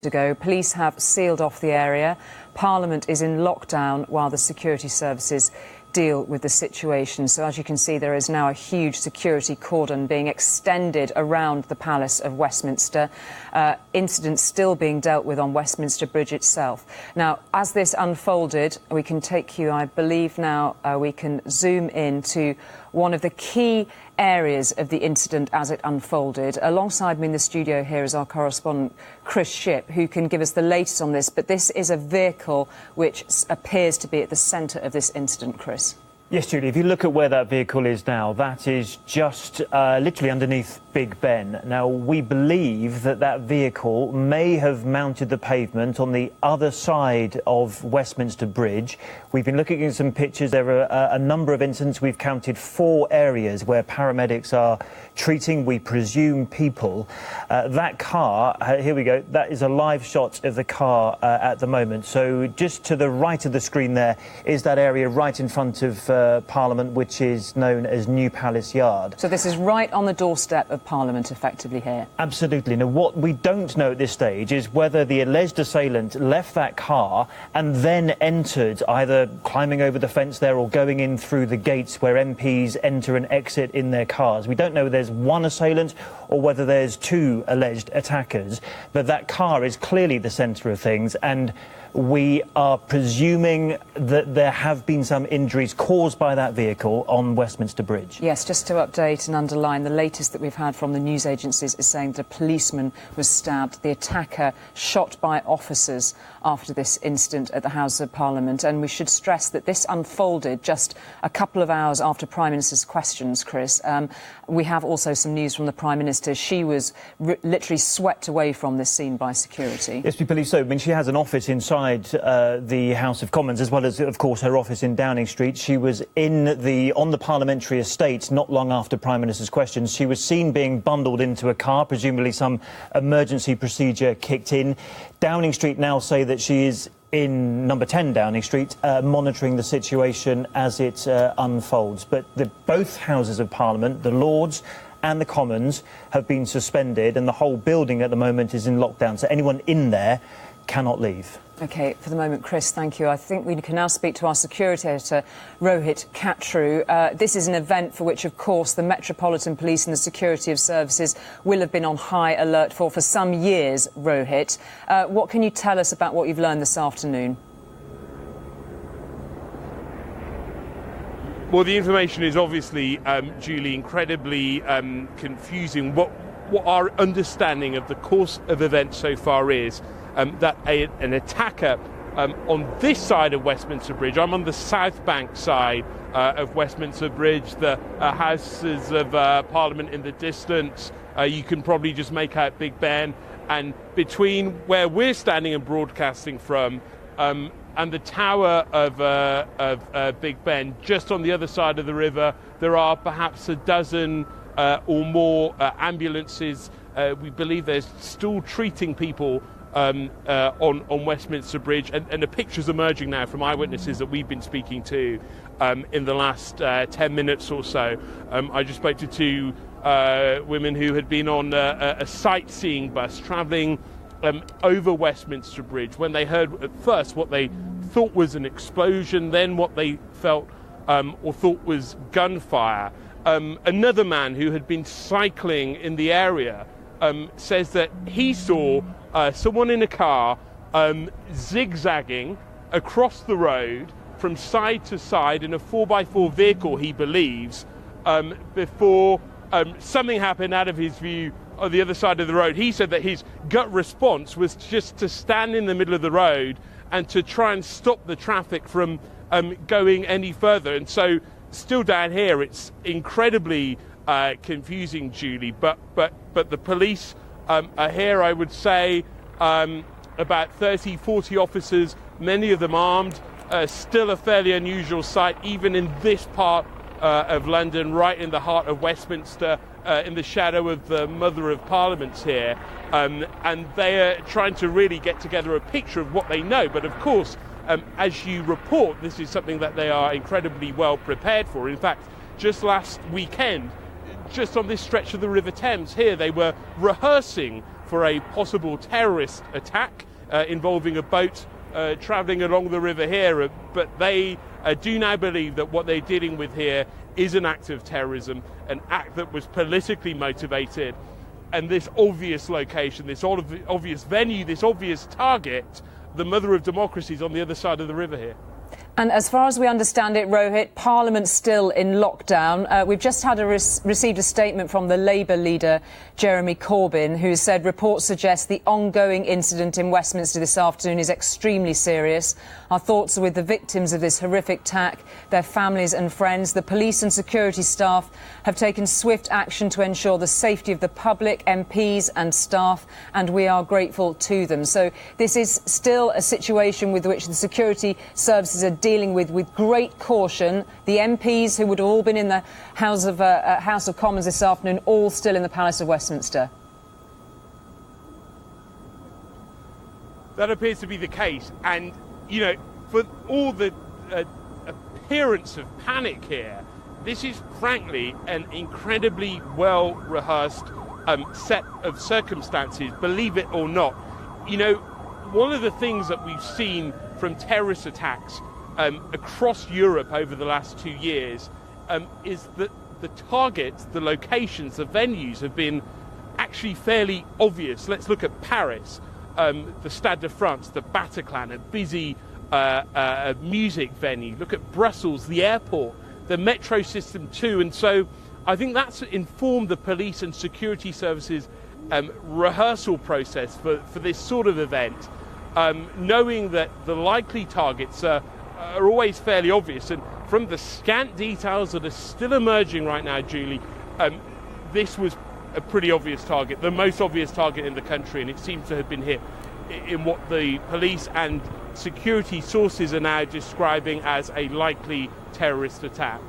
ago. Police have sealed off the area. Parliament is in lockdown while the security services deal with the situation. So as you can see, there is now a huge security cordon being extended around the Palace of Westminster. Incidents still being dealt with on Westminster Bridge itself. Now, as this unfolded, we can take you, I believe now, we can zoom in to one of the key areas of the incident as it unfolded. Alongside me in the studio here is our correspondent, Chris Shipp, who can give us the latest on this. But this is a vehicle which appears to be at the centre of this incident, Chris. Yes, Julie, if you look at where that vehicle is now, that is just literally underneath Big Ben. Now, we believe that that vehicle may have mounted the pavement on the other side of Westminster Bridge. We've been looking at some pictures. There are a number of incidents. We've counted 4 areas where paramedics are treating, we presume, people. That car, here we go, that is a live shot of the car at the moment. So just to the right of the screen there is that area right in front of Parliament, which is known as New Palace Yard. So this is right on the doorstep of Parliament, effectively, here? Absolutely. Now, what we don't know at this stage is whether the alleged assailant left that car and then entered, either climbing over the fence there or going in through the gates where MPs enter and exit in their cars. We don't know whether there's one assailant or whether there's 2 alleged attackers, but that car is clearly the centre of things, and we are presuming that there have been some injuries caused by that vehicle on Westminster Bridge. Yes, just to update and underline, the latest that we've had from the news agencies is saying that a policeman was stabbed, the attacker shot by officers after this incident at the House of Parliament. And we should stress that this unfolded just a couple of hours after Prime Minister's questions, Chris. We have also some news from the Prime Minister. She was literally swept away from this scene by security. Yes, we believe so. I mean, she has an office inside the House of Commons, as well as, of course, her office in Downing Street. She was on the parliamentary estate not long after Prime Minister's questions. She was seen being bundled into a car, presumably some emergency procedure kicked in. Downing Street now say that she is in number 10 Downing Street, monitoring the situation as it unfolds. But both Houses of Parliament, the Lords and the Commons, have been suspended, and the whole building at the moment is in lockdown. So anyone in there cannot leave. OK, for the moment, Chris, thank you. I think we can now speak to our security editor, Rohit Katru. This is an event for which, of course, the Metropolitan Police and the Security of Services will have been on high alert for some years, Rohit. What can you tell us about what you've learned this afternoon? Well, the information is obviously, Julie, incredibly confusing. What our understanding of the course of events so far is that an attacker on this side of Westminster Bridge, I'm on the South Bank side of Westminster Bridge, the Houses of Parliament in the distance, you can probably just make out Big Ben, and between where we're standing and broadcasting from and the tower of Big Ben, just on the other side of the river, there are perhaps a dozen or more ambulances. We believe there's still treating people on Westminster Bridge, and the pictures emerging now from eyewitnesses that we've been speaking to in the last 10 minutes or so. I just spoke to 2 women who had been on a sightseeing bus travelling over Westminster Bridge when they heard at first what they thought was an explosion, then what they felt or thought was gunfire. Another man who had been cycling in the area says that he saw someone in a car zigzagging across the road from side to side in a 4x4 vehicle, he believes, before something happened out of his view on the other side of the road. He said that his gut response was just to stand in the middle of the road and to try and stop the traffic from going any further. And so still down here, it's incredibly confusing, Julie, but the police are here, I would say, about 30, 40 officers, many of them armed, still a fairly unusual sight, even in this part of London, right in the heart of Westminster, in the shadow of the Mother of Parliaments here. And they are trying to really get together a picture of what they know. But of course, as you report, this is something that they are incredibly well prepared for. In fact, just last weekend, just on this stretch of the River Thames here. They were rehearsing for a possible terrorist attack involving a boat travelling along the river here, but they do now believe that what they're dealing with here is an act of terrorism, an act that was politically motivated, and this obvious location, this obvious venue, this obvious target, the mother of democracy, is on the other side of the river here. And as far as we understand it, Rohit, Parliament's still in lockdown. We've just had received a statement from the Labour leader, Jeremy Corbyn, who said reports suggest the ongoing incident in Westminster this afternoon is extremely serious. Our thoughts are with the victims of this horrific attack, their families and friends. The police and security staff have taken swift action to ensure the safety of the public, MPs and staff, and we are grateful to them. So this is still a situation with which the security services are dealing with great caution. The MPs who would have all been in the House of Commons this afternoon, all still in the Palace of Westminster. That appears to be the case, and you know, for all the appearance of panic here, this is frankly an incredibly well rehearsed set of circumstances, believe it or not. You know, one of the things that we've seen from terrorist attacks across Europe over the last 2 years is that the targets, the locations, the venues have been actually fairly obvious. Let's look at Paris, the Stade de France, the Bataclan, a busy music venue. Look at Brussels, the airport, the metro system too. And so I think that's informed the police and security services rehearsal process for this sort of event, knowing that the likely targets are always fairly obvious. And from the scant details that are still emerging right now, Julie, this was a pretty obvious target, the most obvious target in the country, and it seems to have been hit in what the police and security sources are now describing as a likely terrorist attack.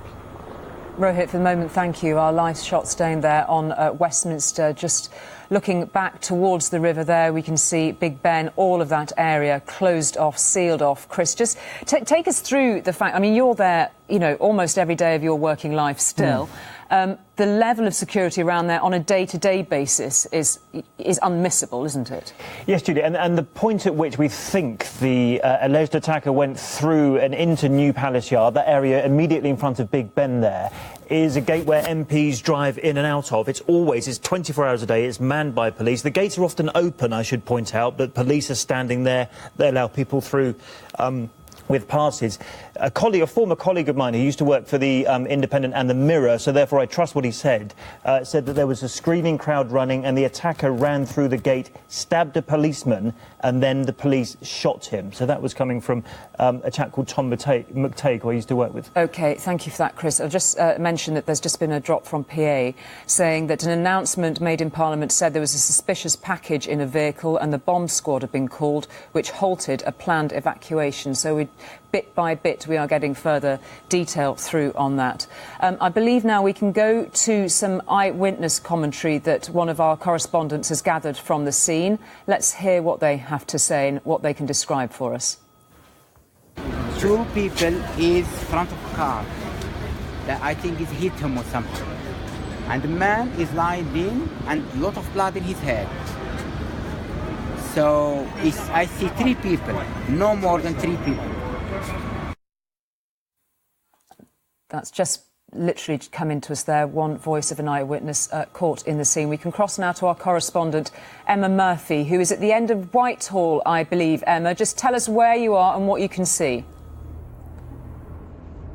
Rohit, for the moment, thank you. Our live shot staying there on Westminster, just looking back towards the river there, we can see Big Ben, all of that area closed off, sealed off. Chris, just take us through the fact, I mean, you're there, you know, almost every day of your working life still. The level of security around there on a day-to-day basis is unmissable, isn't it? Yes, Julie, and the point at which we think the alleged attacker went through and into New Palace Yard, that area immediately in front of Big Ben there, is a gate where MPs drive in and out of. It's 24 hours a day, it's manned by police. The gates are often open, I should point out, but police are standing there. They allow people through with passes. A former colleague of mine who used to work for the Independent and the Mirror, so therefore I trust what he said, said that there was a screaming crowd running and the attacker ran through the gate, stabbed a policeman, and then the police shot him. So that was coming from a chap called Tom McTague, who I used to work with. OK, thank you for that, Chris. I'll just mention that there's just been a drop from PA saying that an announcement made in Parliament said there was a suspicious package in a vehicle and the bomb squad had been called, which halted a planned evacuation. So bit by bit, we are getting further detail through on that. I believe now we can go to some eyewitness commentary that one of our correspondents has gathered from the scene. Let's hear what they have to say and what they can describe for us. Two people is front of car that I think it hit him or something. And the man is lying in and a lot of blood in his head. So I see three people, no more than three people. That's just literally come into us there, one voice of an eyewitness caught in the scene. We can cross now to our correspondent, Emma Murphy, who is at the end of Whitehall, I believe. Emma, just tell us where you are and what you can see.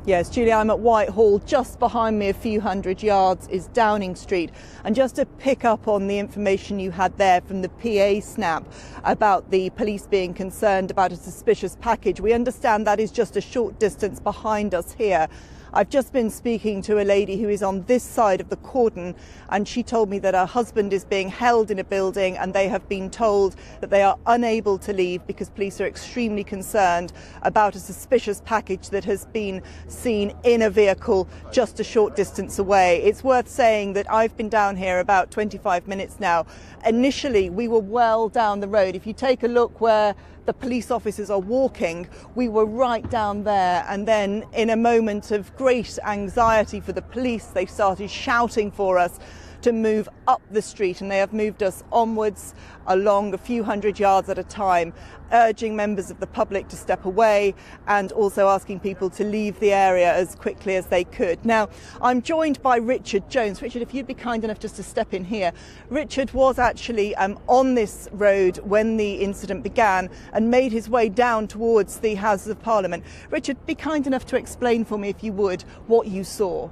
Yes, Julie, I'm at Whitehall. Just behind me, a few hundred yards, is Downing Street. And just to pick up on the information you had there from the PA snap about the police being concerned about a suspicious package, we understand that is just a short distance behind us here. I've just been speaking to a lady who is on this side of the cordon, and she told me that her husband is being held in a building and they have been told that they are unable to leave because police are extremely concerned about a suspicious package that has been seen in a vehicle just a short distance away. It's worth saying that I've been down here about 25 minutes now. Initially, we were well down the road. If you take a look where the police officers are walking, we were right down there, and then in a moment of great anxiety for the police. They started shouting for us to move up the street, and they have moved us onwards along a few hundred yards at a time, urging members of the public to step away and also asking people to leave the area as quickly as they could. Now, I'm joined by Richard Jones. Richard, if you'd be kind enough just to step in here. Richard was actually on this road when the incident began and made his way down towards the Houses of Parliament. Richard, be kind enough to explain for me, if you would, what you saw.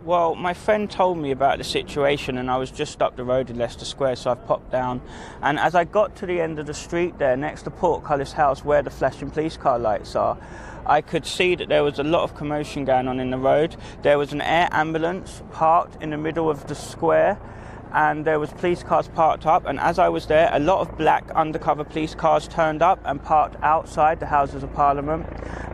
Well, my friend told me about the situation and I was just up the road in Leicester Square, so I've popped down. And as I got to the end of the street there, next to Portcullis House, where the flashing police car lights are, I could see that there was a lot of commotion going on in the road. There was an air ambulance parked in the middle of the square, and there was police cars parked up, and as I was there, a lot of black undercover police cars turned up and parked outside the Houses of Parliament.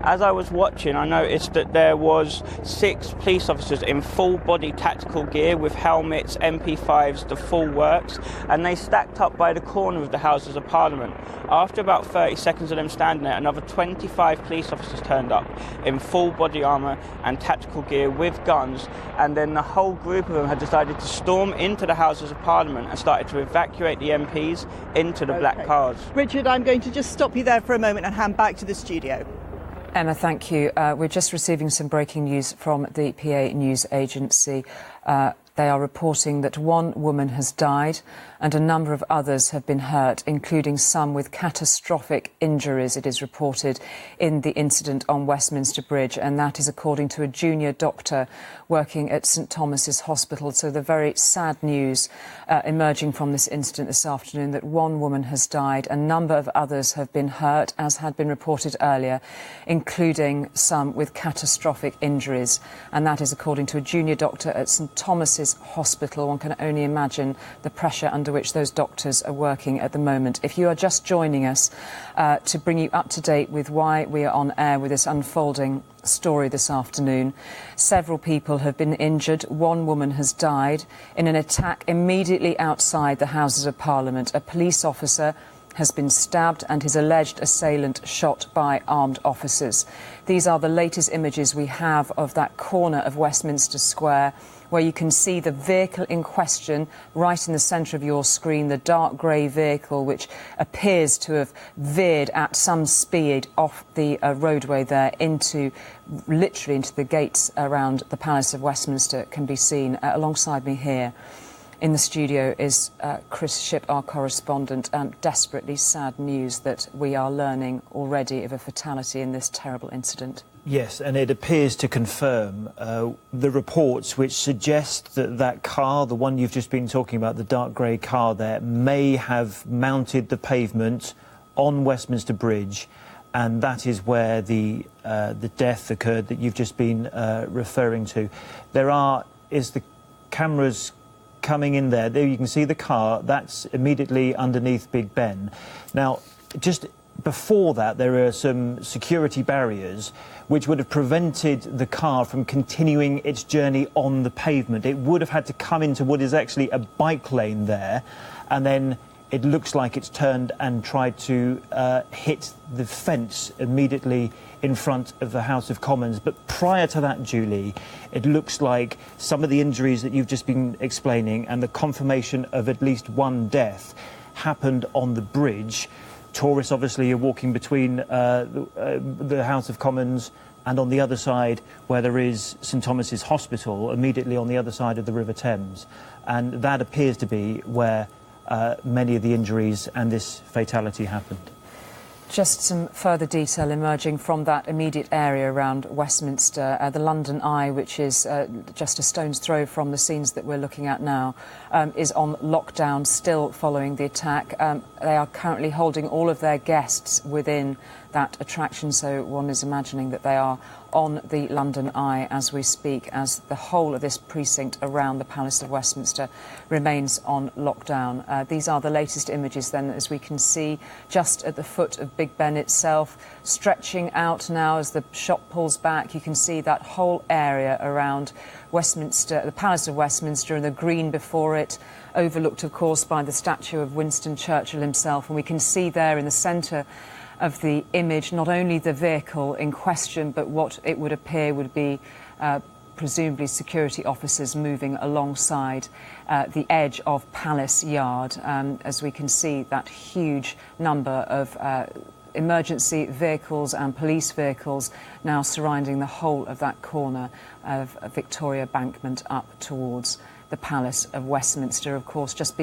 As I was watching, I noticed that there was 6 police officers in full body tactical gear with helmets, MP5s, the full works, and they stacked up by the corner of the Houses of Parliament. After about 30 seconds of them standing there, another 25 police officers turned up in full body armour and tactical gear with guns, and then the whole group of them had decided to storm into the Houses of Parliament and started to evacuate the MPs into the black cars. Richard, I'm going to just stop you there for a moment and hand back to the studio. Emma, thank you. We're just receiving some breaking news from the PA news agency. They are reporting that 1 woman has died and a number of others have been hurt, including some with catastrophic injuries, it is reported, in the incident on Westminster Bridge, and that is according to a junior doctor working at St Thomas's Hospital. So the very sad news emerging from this incident this afternoon, that 1 woman has died, a number of others have been hurt, as had been reported earlier, including some with catastrophic injuries, and that is according to a junior doctor at St Thomas's Hospital. One can only imagine the pressure under which those doctors are working at the moment. If you are just joining us, to bring you up to date with why we are on air with this unfolding story this afternoon, several people have been injured. 1 woman has died in an attack immediately outside the Houses of Parliament. A police officer has been stabbed and his alleged assailant shot by armed officers. These are the latest images we have of that corner of Westminster Square, where you can see the vehicle in question right in the centre of your screen, the dark grey vehicle which appears to have veered at some speed off the roadway there literally into the gates around the Palace of Westminster, can be seen. Alongside me here in the studio is Chris Shipp, our correspondent. Desperately sad news that we are learning already of a fatality in this terrible incident. Yes, and it appears to confirm the reports which suggest that that car, the one you've just been talking about, the dark grey car there, may have mounted the pavement on Westminster Bridge, and that is where the death occurred that you've just been referring to. Is the cameras coming in there. There you can see the car. That's immediately underneath Big Ben. Now, just before that, there are some security barriers which would have prevented the car from continuing its journey on the pavement. It would have had to come into what is actually a bike lane there, and then it looks like it's turned and tried to hit the fence immediately in front of the House of Commons. But prior to that, Julie, it looks like some of the injuries that you've just been explaining and the confirmation of at least 1 death happened on the bridge. Tourists obviously are walking between the House of Commons and on the other side where there is St Thomas's Hospital, immediately on the other side of the River Thames. And that appears to be where many of the injuries and this fatality happened. Just some further detail emerging from that immediate area around Westminster. The London Eye, which is just a stone's throw from the scenes that we're looking at now, is on lockdown still following the attack. They are currently holding all of their guests within that attraction, so one is imagining that they are on the London Eye as we speak, as the whole of this precinct around the Palace of Westminster remains on lockdown. These are the latest images then, as we can see just at the foot of Big Ben itself, stretching out now as the shot pulls back. You can see that whole area around Westminster, the Palace of Westminster, and the green before it, overlooked of course by the statue of Winston Churchill himself, and we can see there in the centre of the image not only the vehicle in question, but what it would appear would be presumably security officers moving alongside the edge of Palace Yard, as we can see that huge number of emergency vehicles and police vehicles now surrounding the whole of that corner of Victoria Bankment up towards the Palace of Westminster. Of course, just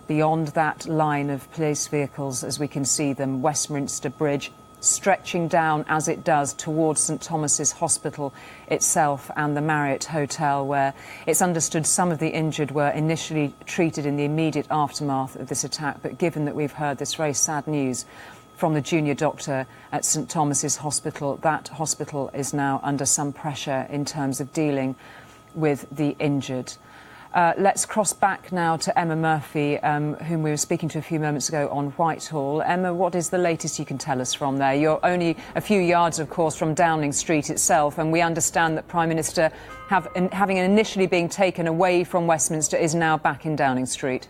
beyond that line of police vehicles, as we can see them, Westminster Bridge stretching down as it does towards St Thomas's Hospital itself and the Marriott Hotel, where it's understood some of the injured were initially treated in the immediate aftermath of this attack. But given that we've heard this very sad news from the junior doctor at St Thomas's Hospital, that hospital is now under some pressure in terms of dealing with the injured. Let's cross back now to Emma Murphy, whom we were speaking to a few moments ago on Whitehall. Emma, what is the latest you can tell us from there? You're only a few yards, of course, from Downing Street itself, and we understand that Prime Minister, having initially been taken away from Westminster, is now back in Downing Street.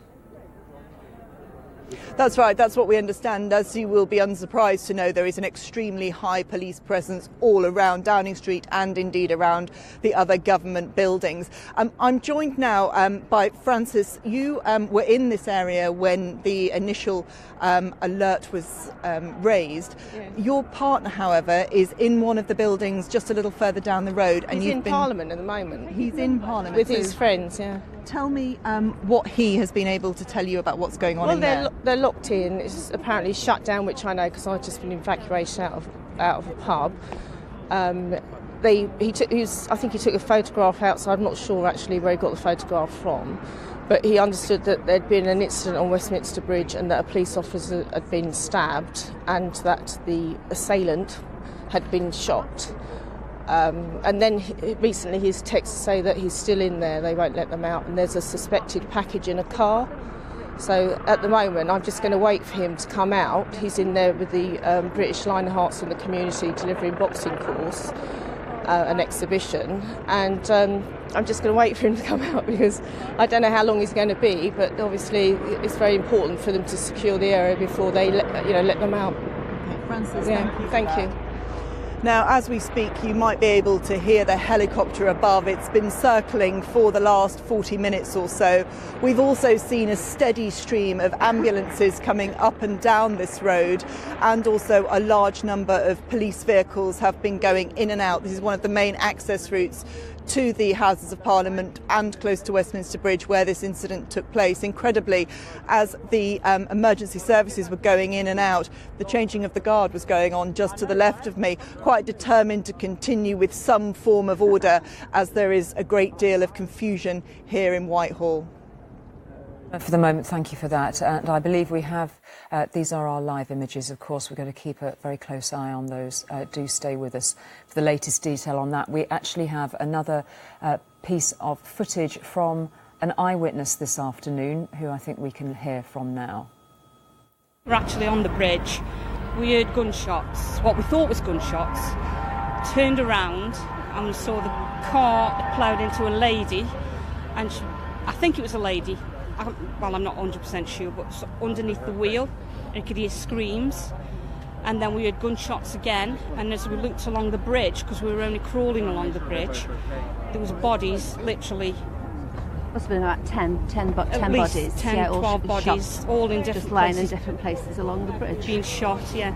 That's right, that's what we understand. As you will be unsurprised to know, there is an extremely high police presence all around Downing Street and indeed around the other government buildings. I'm joined now by Francis. You were in this area when the initial alert was raised. Yes. Your partner, however, is in one of the buildings just a little further down the road. And he's in Parliament at the moment. He's in Parliament. With his friends, yeah. Tell me what he has been able to tell you about what's going on in there. Well, they're locked in. It's apparently shut down, which I know because I've just been evacuated out of a pub. I think he took a photograph outside. I'm not sure actually where he got the photograph from, but he understood that there'd been an incident on Westminster Bridge and that a police officer had been stabbed and that the assailant had been shot. And then recently his texts say that he's still in there, they won't let them out, and there's a suspected package in a car. So at the moment I'm just going to wait for him to come out. He's in there with the British Lionhearts and the community delivering boxing course, an exhibition, and I'm just going to wait for him to come out because I don't know how long he's going to be, but obviously it's very important for them to secure the area before they let them out. Okay, Francis, thank you. Now, as we speak, you might be able to hear the helicopter above. It's been circling for the last 40 minutes or so. We've also seen a steady stream of ambulances coming up and down this road, and also a large number of police vehicles have been going in and out. This is one of the main access routes to the Houses of Parliament and close to Westminster Bridge where this incident took place. Incredibly, as the emergency services were going in and out, the changing of the guard was going on just to the left of me, quite determined to continue with some form of order as there is a great deal of confusion here in Whitehall. For the moment, thank you for that. And I believe we have, these are our live images, of course. We're going to keep a very close eye on those. Do stay with us for the latest detail on that. We actually have another piece of footage from an eyewitness this afternoon, who I think we can hear from now. We're actually on the bridge. We heard gunshots, what we thought was gunshots, turned around and we saw the car that ploughed into a lady, and I think it was a lady. Well, I'm not 100% sure, but underneath the wheel, you could hear screams, and then we heard gunshots again. And as we looked along the bridge, because we were only crawling along the bridge, there was bodies, literally. Must have been about 10 at least bodies. 10, 12 bodies, shot, all in different just lying places. in different places along the bridge. Being shot, yeah.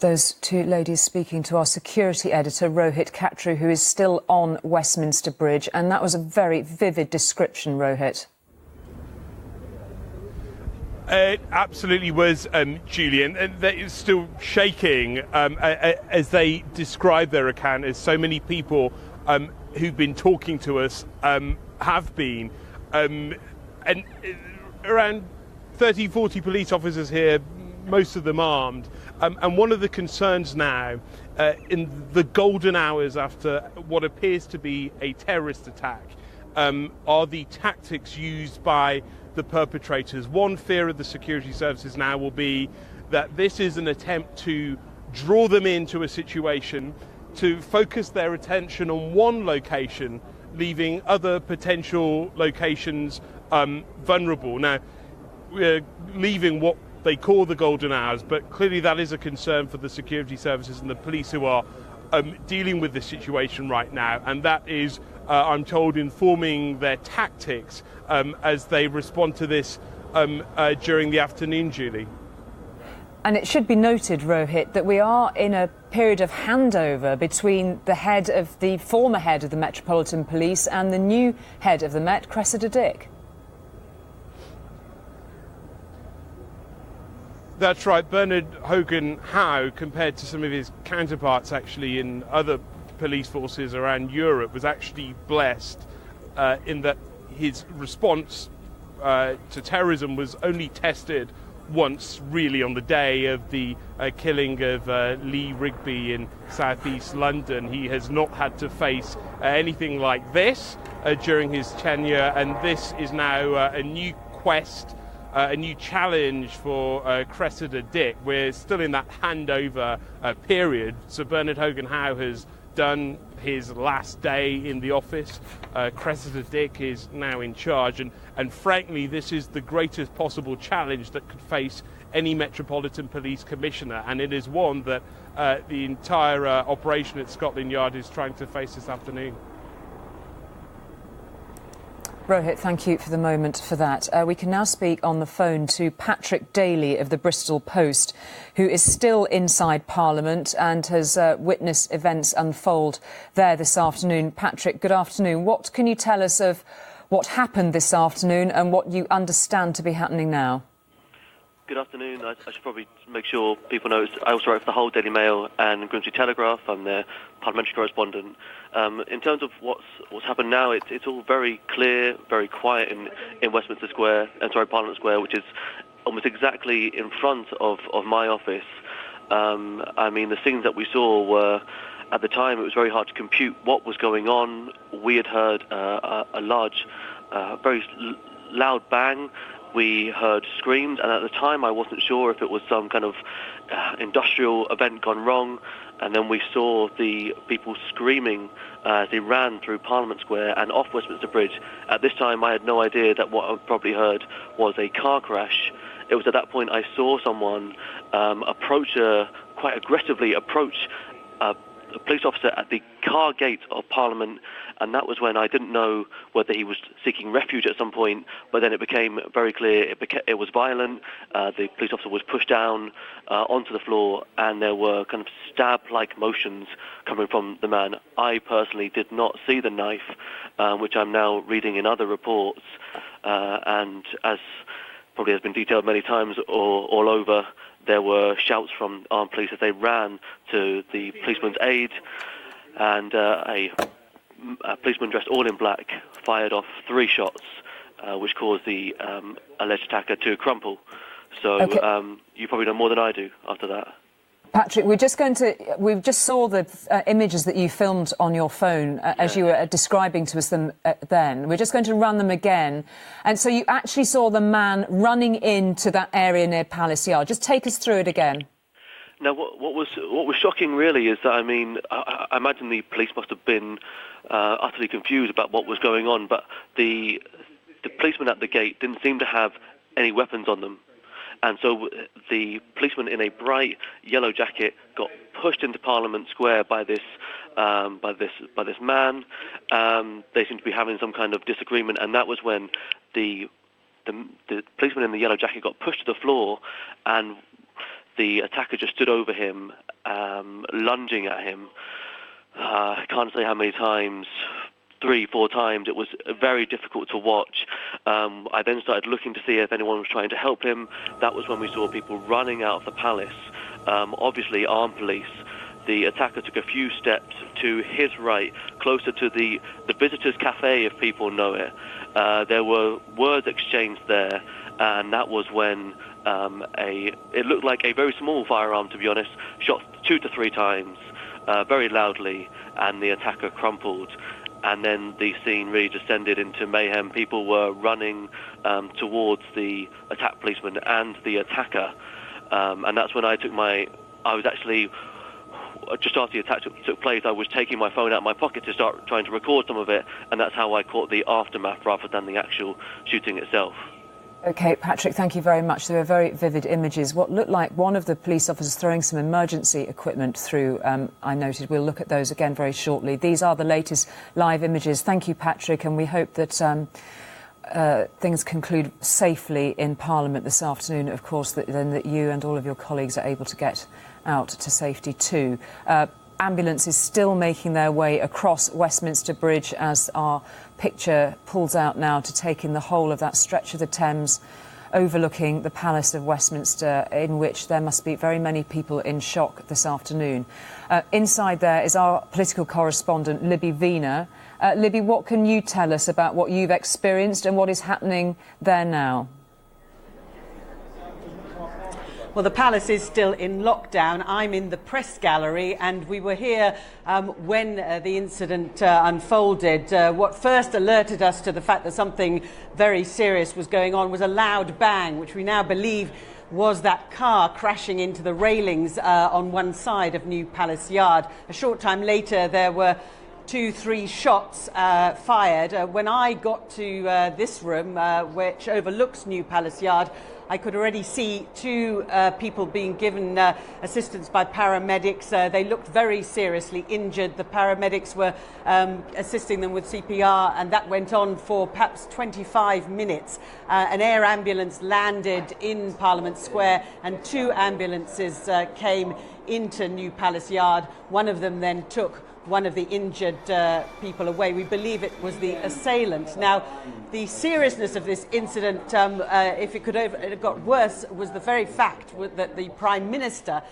Those two ladies speaking to our security editor, Rohit Katru, who is still on Westminster Bridge. And that was a very vivid description, Rohit. It absolutely was, Julian. And they're still shaking as they describe their account, as so many people who've been talking to us have been. And around 30, 40 police officers here, most of them armed. And one of the concerns now, in the golden hours after what appears to be a terrorist attack, are the tactics used by the perpetrators. One fear of the security services now will be that this is an attempt to draw them into a situation, to focus their attention on one location, leaving other potential locations vulnerable. Now, we're leaving what they call the golden hours, but clearly that is a concern for the security services and the police who are dealing with the situation right now, and that is, I'm told, informing their tactics as they respond to this during the afternoon, Julie. And it should be noted, Rohit, that we are in a period of handover between the former head of the Metropolitan Police and the new head of the Met, Cressida Dick. That's right. Bernard Hogan Howe, compared to some of his counterparts actually in other police forces around Europe, was actually blessed in that his response to terrorism was only tested once, really, on the day of the killing of Lee Rigby in southeast London. He has not had to face anything like this during his tenure, and this is now a new quest, a new challenge for Cressida Dick. We're still in that handover period. So Bernard Hogan Howe has done his last day in the office. Cressida Dick is now in charge, and frankly, this is the greatest possible challenge that could face any Metropolitan Police Commissioner, and it is one that the entire operation at Scotland Yard is trying to face this afternoon. Rohit, thank you for the moment for that. We can now speak on the phone to Patrick Daly of the Bristol Post, who is still inside Parliament and has witnessed events unfold there this afternoon. Patrick, good afternoon. What can you tell us of what happened this afternoon and what you understand to be happening now? Good afternoon. I should probably make sure people know I also write for the whole Daily Mail and Grimsby Telegraph. I'm their parliamentary correspondent. In terms of what's happened now, it's all very clear, very quiet in Westminster Square, Parliament Square, which is almost exactly in front of my office. I mean, the scenes that we saw were, at the time, it was very hard to compute what was going on. We had heard a large, very loud bang. We heard screams, and at the time I wasn't sure if it was some kind of industrial event gone wrong. And then we saw the people screaming as they ran through Parliament Square and off Westminster Bridge. At this time I had no idea that what I probably heard was a car crash. It was at that point I saw someone quite aggressively approach a police officer at the car gate of Parliament, and that was when I didn't know whether he was seeking refuge at some point, but then it became very clear it was violent. The police officer was pushed down onto the floor, and there were kind of stab-like motions coming from the man. I personally did not see the knife, which I'm now reading in other reports, and as probably has been detailed many times all over, there were shouts from armed police as they ran to the policeman's aid, and a policeman dressed all in black fired off 3 shots, which caused the alleged attacker to crumple. So okay. You probably know more than I do after that. Patrick, we just saw the images that you filmed on your phone as you were describing to us them then. We're just going to run them again. And so you actually saw the man running into that area near Palace Yard. Just take us through it again. Now, what was shocking really is that, I mean, I imagine the police must have been utterly confused about what was going on, but the policeman at the gate didn't seem to have any weapons on them. And so the policeman in a bright yellow jacket got pushed into Parliament Square by this man. They seemed to be having some kind of disagreement, and that was when the policeman in the yellow jacket got pushed to the floor, and the attacker just stood over him, lunging at him. I can't say how many times. 3-4 times. It was very difficult to watch. I then started looking to see if anyone was trying to help him. That was when we saw people running out of the palace, obviously armed police. The attacker took a few steps to his right, closer to the Visitors Cafe, if people know it. There were words exchanged there, and that was when it looked like a very small firearm, to be honest, shot 2 to 3 times, very loudly, and the attacker crumpled. And then the scene really descended into mayhem. People were running towards the attack policeman and the attacker. And that's when I was actually, just after the attack took place, I was taking my phone out of my pocket to start trying to record some of it. And that's how I caught the aftermath rather than the actual shooting itself. OK, Patrick, thank you very much. There were very vivid images. What looked like one of the police officers throwing some emergency equipment through, I noted. We'll look at those again very shortly. These are the latest live images. Thank you, Patrick, and we hope that things conclude safely in Parliament this afternoon, of course, that you and all of your colleagues are able to get out to safety too. Ambulances still making their way across Westminster Bridge as our picture pulls out now to take in the whole of that stretch of the Thames overlooking the Palace of Westminster, in which there must be very many people in shock this afternoon. Inside there is our political correspondent, Libby Wiener. Libby, what can you tell us about what you've experienced and what is happening there now? Well, the palace is still in lockdown. I'm in the press gallery, and we were here when the incident unfolded. What first alerted us to the fact that something very serious was going on was a loud bang, which we now believe was that car crashing into the railings on one side of New Palace Yard. A short time later, there were 2-3 shots fired. When I got to this room, which overlooks New Palace Yard, I could already see 2 people being given assistance by paramedics. They looked very seriously injured. The paramedics were assisting them with CPR, and that went on for perhaps 25 minutes. An air ambulance landed in Parliament Square, and 2 ambulances came into New Palace Yard. One of them then took one of the injured people away. We believe it was the assailant. Now, the seriousness of this incident, if it could have got worse, was the very fact that the Prime Minister,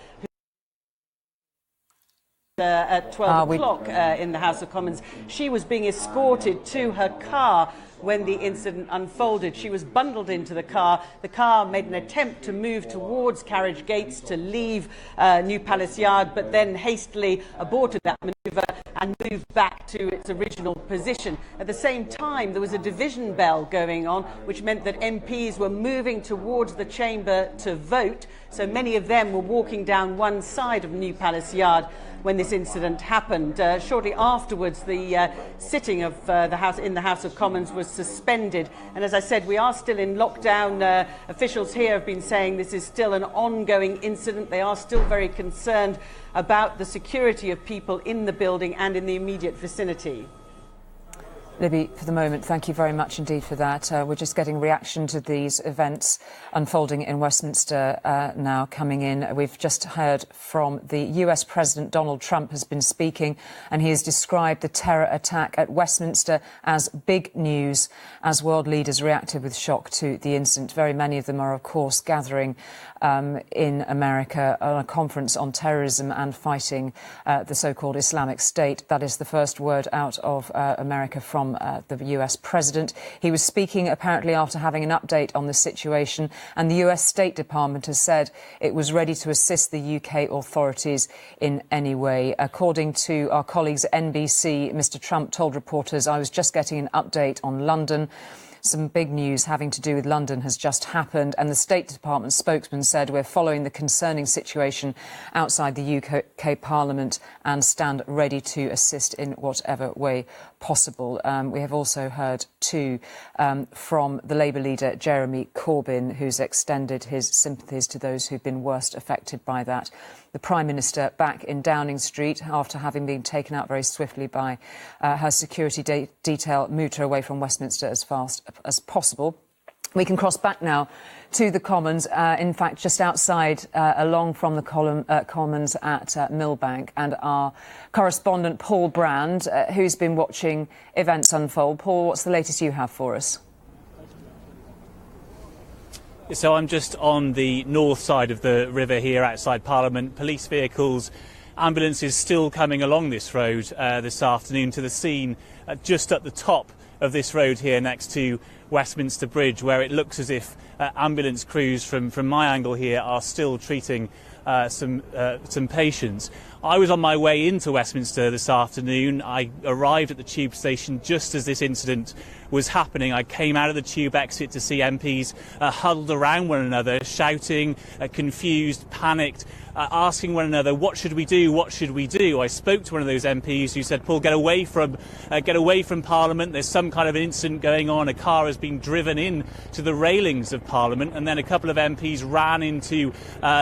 at 12 o'clock in the House of Commons, she was being escorted to her car when the incident unfolded. She was bundled into the car. The car made an attempt to move towards carriage gates to leave New Palace Yard, but then hastily aborted that manoeuvre and moved back to its original position. At the same time, there was a division bell going on, which meant that MPs were moving towards the chamber to vote. So many of them were walking down one side of New Palace Yard when this incident happened. Shortly afterwards, the sitting of the House of Commons was suspended. And as I said, we are still in lockdown. Officials here have been saying this is still an ongoing incident. They are still very concerned about the security of people in the building and in the immediate vicinity. Libby, for the moment, thank you very much indeed for that. We're just getting reaction to these events unfolding in Westminster now coming in. We've just heard from the US President Donald Trump has been speaking, and he has described the terror attack at Westminster as big news as world leaders reacted with shock to the incident. Very many of them are, of course, gathering in America on a conference on terrorism and fighting the so-called Islamic State. That is the first word out of America from the US President. He was speaking apparently after having an update on the situation, and the US State Department has said it was ready to assist the UK authorities in any way. According to our colleagues at NBC, Mr. Trump told reporters, "I was just getting an update on London. Some big news having to do with London has just happened," and the State Department spokesman said, "We're following the concerning situation outside the UK Parliament and stand ready to assist in whatever way possible." We have also heard too from the Labour leader Jeremy Corbyn, who's extended his sympathies to those who've been worst affected by that. The Prime Minister back in Downing Street after having been taken out very swiftly by her security detail, moved her away from Westminster as fast as possible. We can cross back now to the Commons, in fact, just outside, along from the Commons at Millbank, and our correspondent Paul Brand, who's been watching events unfold. Paul, what's the latest you have for us? So I'm just on the north side of the river here outside Parliament. Police vehicles, ambulances still coming along this road this afternoon to the scene just at the top of this road here next to Westminster Bridge, where it looks as if ambulance crews from my angle here are still treating some patients. I was on my way into Westminster this afternoon. I arrived at the tube station just as this incident was happening. I came out of the tube exit to see MPs huddled around one another, shouting, confused, panicked, asking one another, what should we do, what should we do? I spoke to one of those MPs who said, Paul, get away from Parliament. There's some kind of an incident going on. A car has been driven in to the railings of Parliament, and then a couple of MPs ran into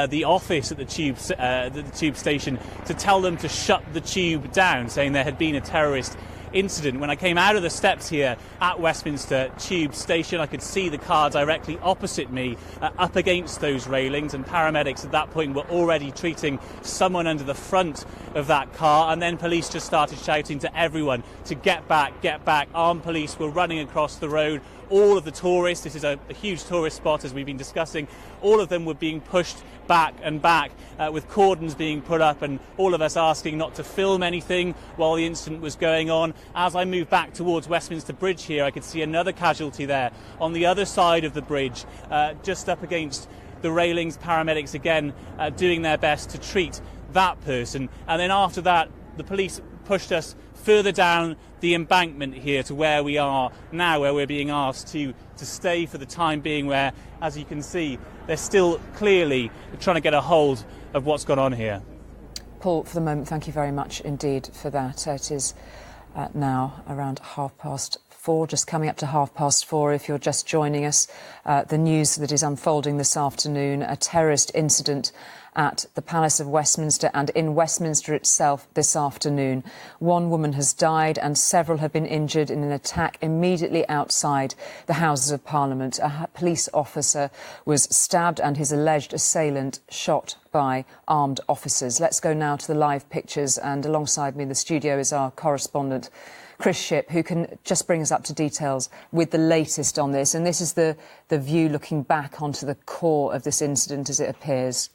the office at the tube station to tell them to shut the tube down, saying there had been a terrorist incident. When I came out of the steps here at Westminster Tube Station, I could see the car directly opposite me up against those railings, and paramedics at that point were already treating someone under the front of that car, and then police just started shouting to everyone to get back, get back. Armed police were running across the road. All of the tourists, this is a huge tourist spot as we've been discussing, all of them were being pushed back and back with cordons being put up, and all of us asking not to film anything while the incident was going on. As I moved back towards Westminster Bridge here, I could see another casualty there on the other side of the bridge, just up against the railings. Paramedics again doing their best to treat that person, and then after that the police pushed us further down the embankment here to where we are now, where we're being asked to stay for the time being, where, as you can see, they're still clearly trying to get a hold of what's gone on here. Paul, for the moment, thank you very much indeed for that. It is now around 4:30, just coming up to 4:30 if you're just joining us. The news that is unfolding this afternoon, a terrorist incident at the Palace of Westminster and in Westminster itself this afternoon. One woman has died and several have been injured in an attack immediately outside the Houses of Parliament. A police officer was stabbed and his alleged assailant shot by armed officers. Let's go now to the live pictures, and alongside me in the studio is our correspondent Chris Shipp, who can just bring us up to details with the latest on this. And this is the view looking back onto the core of this incident as it appears.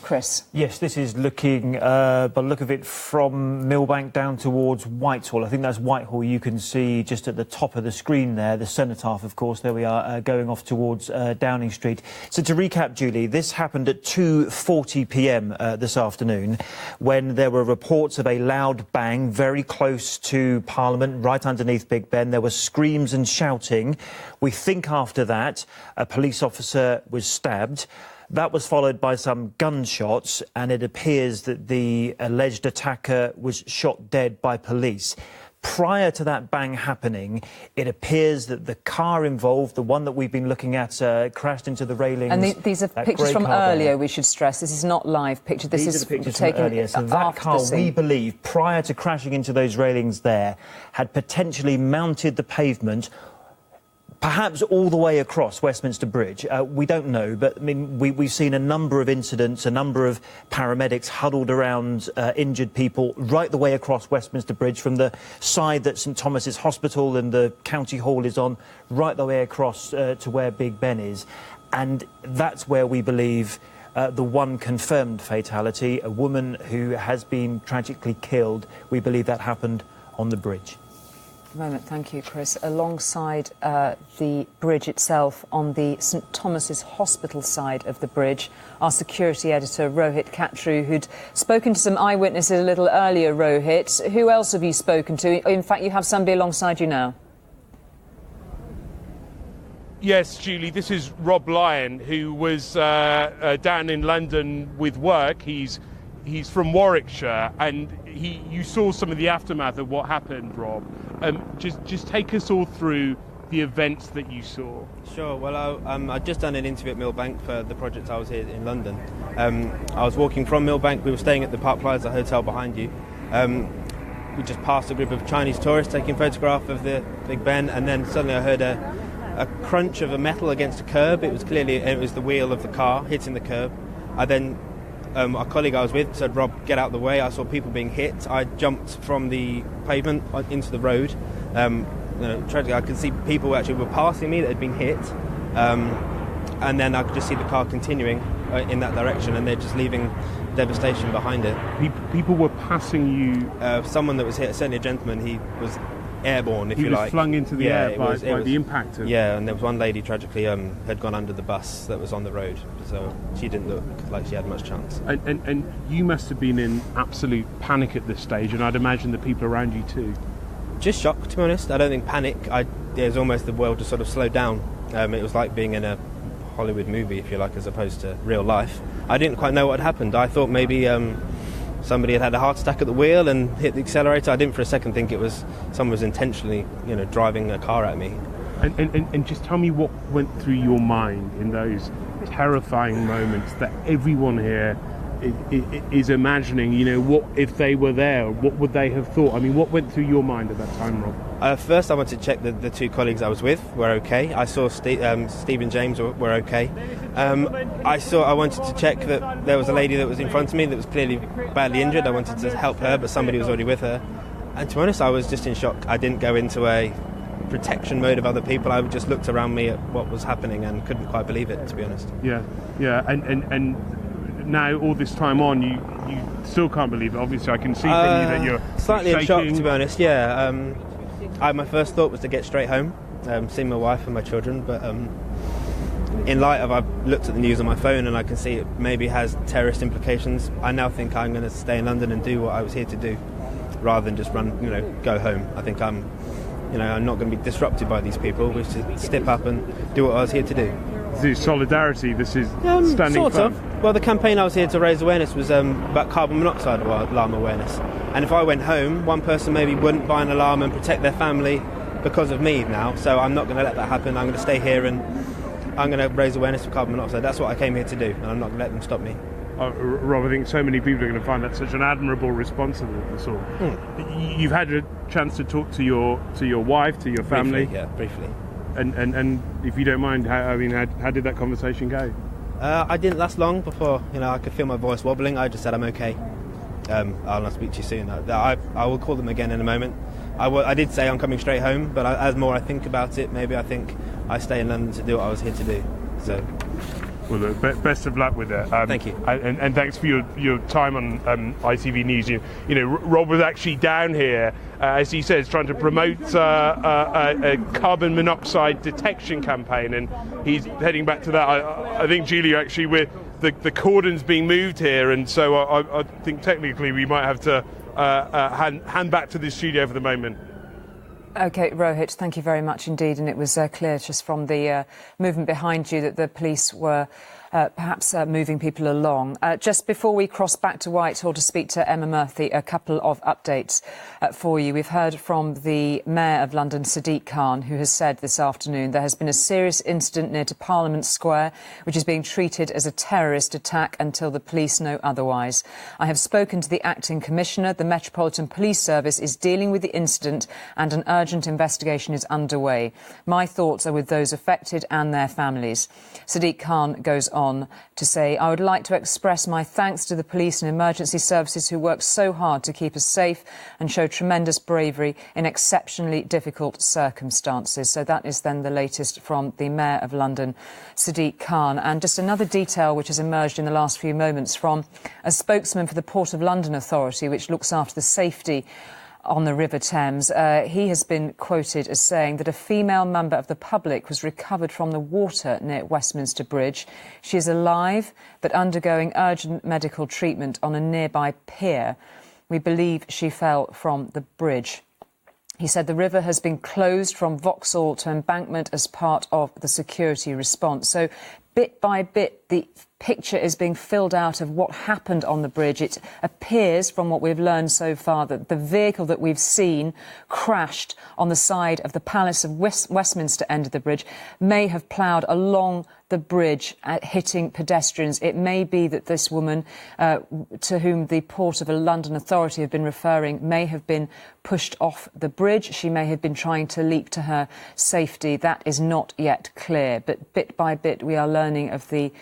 Chris. Yes, this is looking, by the look of it, from Millbank down towards Whitehall. I think that's Whitehall. You can see just at the top of the screen there, the cenotaph, of course. There we are, going off towards Downing Street. So to recap, Julie, this happened at 2:40 p.m. This afternoon, when there were reports of a loud bang very close to Parliament, right underneath Big Ben. There were screams and shouting. We think after that, a police officer was stabbed. That was followed by some gunshots, and it appears that the alleged attacker was shot dead by police. Prior to that bang happening, it appears that the car involved, the one that we've been looking at, crashed into the railings. And these are pictures from earlier, we should stress. This is not live picture. These are the pictures from earlier. So that car, we believe, prior to crashing into those railings there, had potentially mounted the pavement, perhaps all the way across Westminster Bridge. We don't know, but I mean, we've seen a number of incidents, a number of paramedics huddled around injured people right the way across Westminster Bridge, from the side that St Thomas's Hospital and the County Hall is on, right the way across to where Big Ben is. And that's where we believe the one confirmed fatality, a woman who has been tragically killed. We believe that happened on the bridge. Moment. Thank you, Chris. Alongside the bridge itself, on the St Thomas's Hospital side of the bridge, our security editor, Rohit Katru, who'd spoken to some eyewitnesses a little earlier. Rohit, who else have you spoken to? In fact, you have somebody alongside you now. Yes, Julie, this is Rob Lyon, who was down in London with work. He's from Warwickshire, and you saw some of the aftermath of what happened, Rob. Just take us all through the events that you saw. Sure. Well, I'd just done an interview at Millbank for the project I was here in London. I was walking from Millbank. We were staying at the Park Plaza Hotel behind you. We just passed a group of Chinese tourists taking a photograph of the Big Ben, and then suddenly I heard a crunch of a metal against a curb. It was the wheel of the car hitting the curb. I then a colleague I was with said, "Rob, get out of the way." I saw people being hit. I jumped from the pavement into the road. Tragically, I could see people actually were passing me that had been hit, and then I could just see the car continuing in that direction, and they're just leaving devastation behind it. People were passing you. Someone that was hit, certainly a gentleman. He was airborne, if you like. He was flung into the air by the impact of... Yeah, and there was one lady, tragically, had gone under the bus that was on the road, so she didn't look like she had much chance. And you must have been in absolute panic at this stage, and I'd imagine the people around you too. Just shocked, to be honest. I don't think panic. There's almost the world to sort of slow down. It was like being in a Hollywood movie, if you like, as opposed to real life. I didn't quite know what had happened. I thought maybe... somebody had a heart attack at the wheel and hit the accelerator. I didn't for a second think it was someone was intentionally, driving a car at me. And just tell me what went through your mind in those terrifying moments that everyone here is imagining. You know, what if they were there? What would they have thought? I mean, what went through your mind at that time, Rob? First, I wanted to check the two colleagues I was with were okay. I saw Steve and James were okay. I wanted to check that there was a lady that was in front of me that was clearly badly injured. I wanted to help her, but somebody was already with her. And to be honest, I was just in shock. I didn't go into a protection mode of other people. I just looked around me at what was happening and couldn't quite believe it, to be honest. Yeah. And now all this time on, you still can't believe it. Obviously, I can see from you that you're slightly shaking. in shock, to be honest. Yeah. My first thought was to get straight home, see my wife and my children. But in light of, I've looked at the news on my phone and I can see it maybe has terrorist implications. I now think I'm going to stay in London and do what I was here to do, rather than just go home. I think I'm not going to be disrupted by these people. We should step up and do what I was here to do. This is solidarity. This is standing sort firm. of. Well, the campaign I was here to raise awareness was about carbon monoxide alarm awareness. And if I went home, one person maybe wouldn't buy an alarm and protect their family because of me now. So I'm not going to let that happen. I'm going to stay here and I'm going to raise awareness for carbon monoxide. That's what I came here to do, and I'm not going to let them stop me. Rob, I think so many people are going to find that such an admirable response to this all. You've had a chance to talk to your wife, to your family. Briefly. And if you don't mind, how did that conversation go? I didn't last long before I could feel my voice wobbling. I just said I'm okay. I'll speak to you soon. I will call them again in a moment. I did say I'm coming straight home, but as more I think about it, maybe I think I stay in London to do what I was here to do. So. Well, look, best of luck with it. Thank you. And thanks for your time on ITV News. Rob was actually down here, as he says, trying to promote a carbon monoxide detection campaign, and he's heading back to that. I think, Julie, actually, the cordon's being moved here, and so I think technically we might have to hand back to the studio for the moment. OK, Rohit, thank you very much indeed. And it was clear just from the movement behind you that the police were perhaps moving people along. Just before we cross back to Whitehall to speak to Emma Murphy, a couple of updates for you. We've heard from the Mayor of London, Sadiq Khan, who has said this afternoon there has been a serious incident near to Parliament Square, which is being treated as a terrorist attack until the police know otherwise. I have spoken to the Acting Commissioner. The Metropolitan Police Service is dealing with the incident and an urgent investigation is underway. My thoughts are with those affected and their families. Sadiq Khan goes on to say, I would like to express my thanks to the police and emergency services who work so hard to keep us safe and show tremendous bravery in exceptionally difficult circumstances. So that is then the latest from the Mayor of London, Sadiq Khan. And just another detail which has emerged in the last few moments from a spokesman for the Port of London Authority, which looks after the safety on the River Thames. He has been quoted as saying that a female member of the public was recovered from the water near Westminster Bridge. She is alive but undergoing urgent medical treatment on a nearby pier. We believe she fell from the bridge. He said the river has been closed from Vauxhall to Embankment as part of the security response. So bit by bit, the picture is being filled out of what happened on the bridge. It appears, from what we've learned so far, that the vehicle that we've seen crashed on the side of the Palace of Westminster end of the bridge may have ploughed along the bridge, hitting pedestrians. It may be that this woman, to whom the Port of London Authority have been referring, may have been pushed off the bridge. She may have been trying to leap to her safety. That is not yet clear. But bit by bit, we are learning of the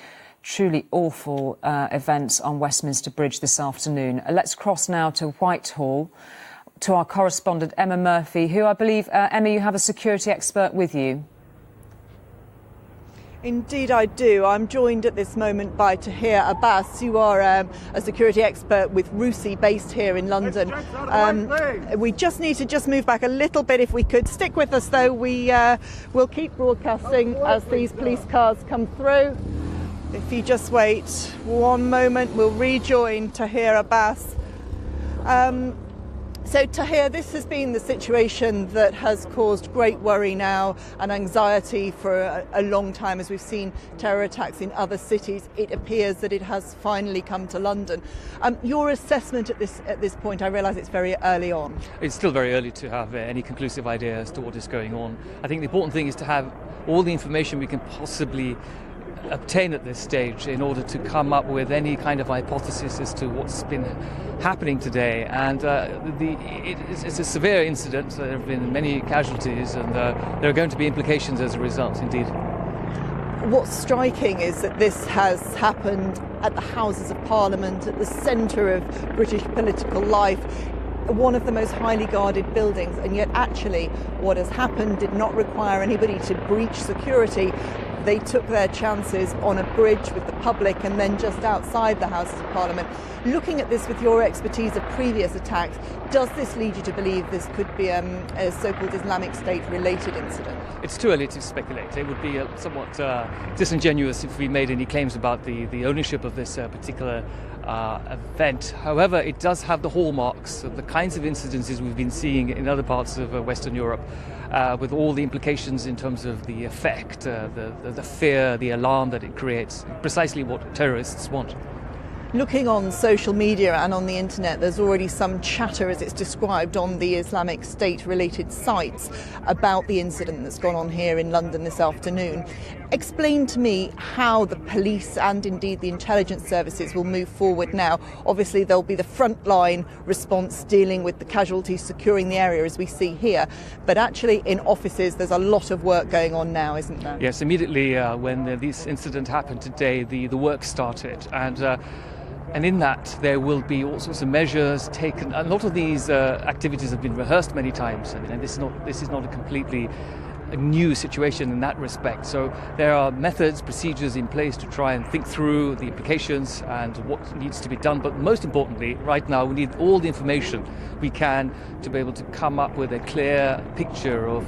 truly awful events on Westminster Bridge this afternoon. Let's cross now to Whitehall, to our correspondent Emma Murphy, who I believe, Emma, you have a security expert with you. Indeed I do. I'm joined at this moment by Tahir Abbas. You are a security expert with RUSI based here in London. We just need to move back a little bit if we could. Stick with us though. We will keep broadcasting as these police cars come through. If you just wait one moment, we'll rejoin Tahir Abbas. So Tahir, this has been the situation that has caused great worry now and anxiety for a long time. As we've seen terror attacks in other cities, it appears that it has finally come to London. Your assessment at this point, I realise it's very early on. It's still very early to have any conclusive idea as to what is going on. I think the important thing is to have all the information we can possibly obtain at this stage in order to come up with any kind of hypothesis as to what's been happening today. And it's a severe incident. There have been many casualties, and there are going to be implications as a result, indeed. What's striking is that this has happened at the Houses of Parliament, at the centre of British political life, one of the most highly guarded buildings, and yet actually what has happened did not require anybody to breach security. They took their chances on a bridge with the public and then just outside the Houses of Parliament. Looking at this with your expertise of previous attacks, does this lead you to believe this could be a so-called Islamic State related incident? It's too early to speculate. It would be somewhat disingenuous if we made any claims about the ownership of this particular event. However, it does have the hallmarks of the kinds of incidences we've been seeing in other parts of Western Europe, with all the implications in terms of the effect, the fear, the alarm that it creates, precisely what terrorists want. Looking on social media and on the internet, there's already some chatter, as it's described on the Islamic State-related sites, about the incident that's gone on here in London this afternoon. Explain to me how the police and indeed the intelligence services will move forward now. Obviously, there'll be the frontline response dealing with the casualties, securing the area as we see here. But actually, in offices, there's a lot of work going on now, isn't there? Yes, immediately when this incident happened today, the work started. And in that, there will be all sorts of measures taken. A lot of these activities have been rehearsed many times. I mean, this is not a completely new situation in that respect. So there are methods, procedures in place to try and think through the implications and what needs to be done. But most importantly, right now, we need all the information we can to be able to come up with a clear picture of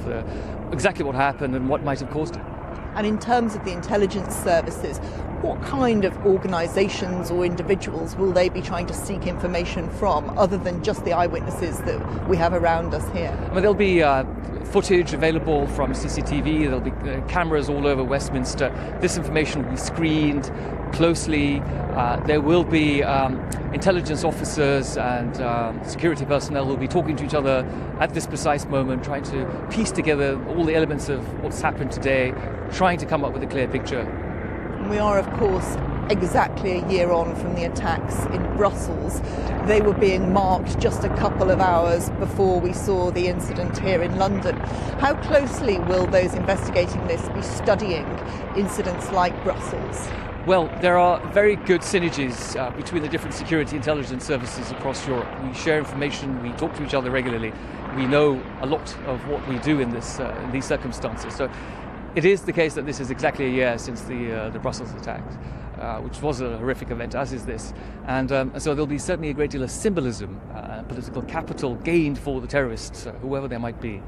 exactly what happened and what might have caused it. And in terms of the intelligence services, what kind of organisations or individuals will they be trying to seek information from, other than just the eyewitnesses that we have around us here? I mean, there'll be footage available from CCTV, there'll be cameras all over Westminster. This information will be screened closely. There will be intelligence officers and security personnel who will be talking to each other at this precise moment, trying to piece together all the elements of what's happened today, trying to come up with a clear picture. We are, of course, exactly a year on from the attacks in Brussels. They were being marked just a couple of hours before we saw the incident here in London. How closely will those investigating this be studying incidents like Brussels? Well, there are very good synergies between the different security intelligence services across Europe. We share information, we talk to each other regularly. We know a lot of what we do in these circumstances. So it is the case that this is exactly a year since the Brussels attack, which was a horrific event, as is this. And so there'll be certainly a great deal of symbolism, political capital gained for the terrorists, whoever they might be.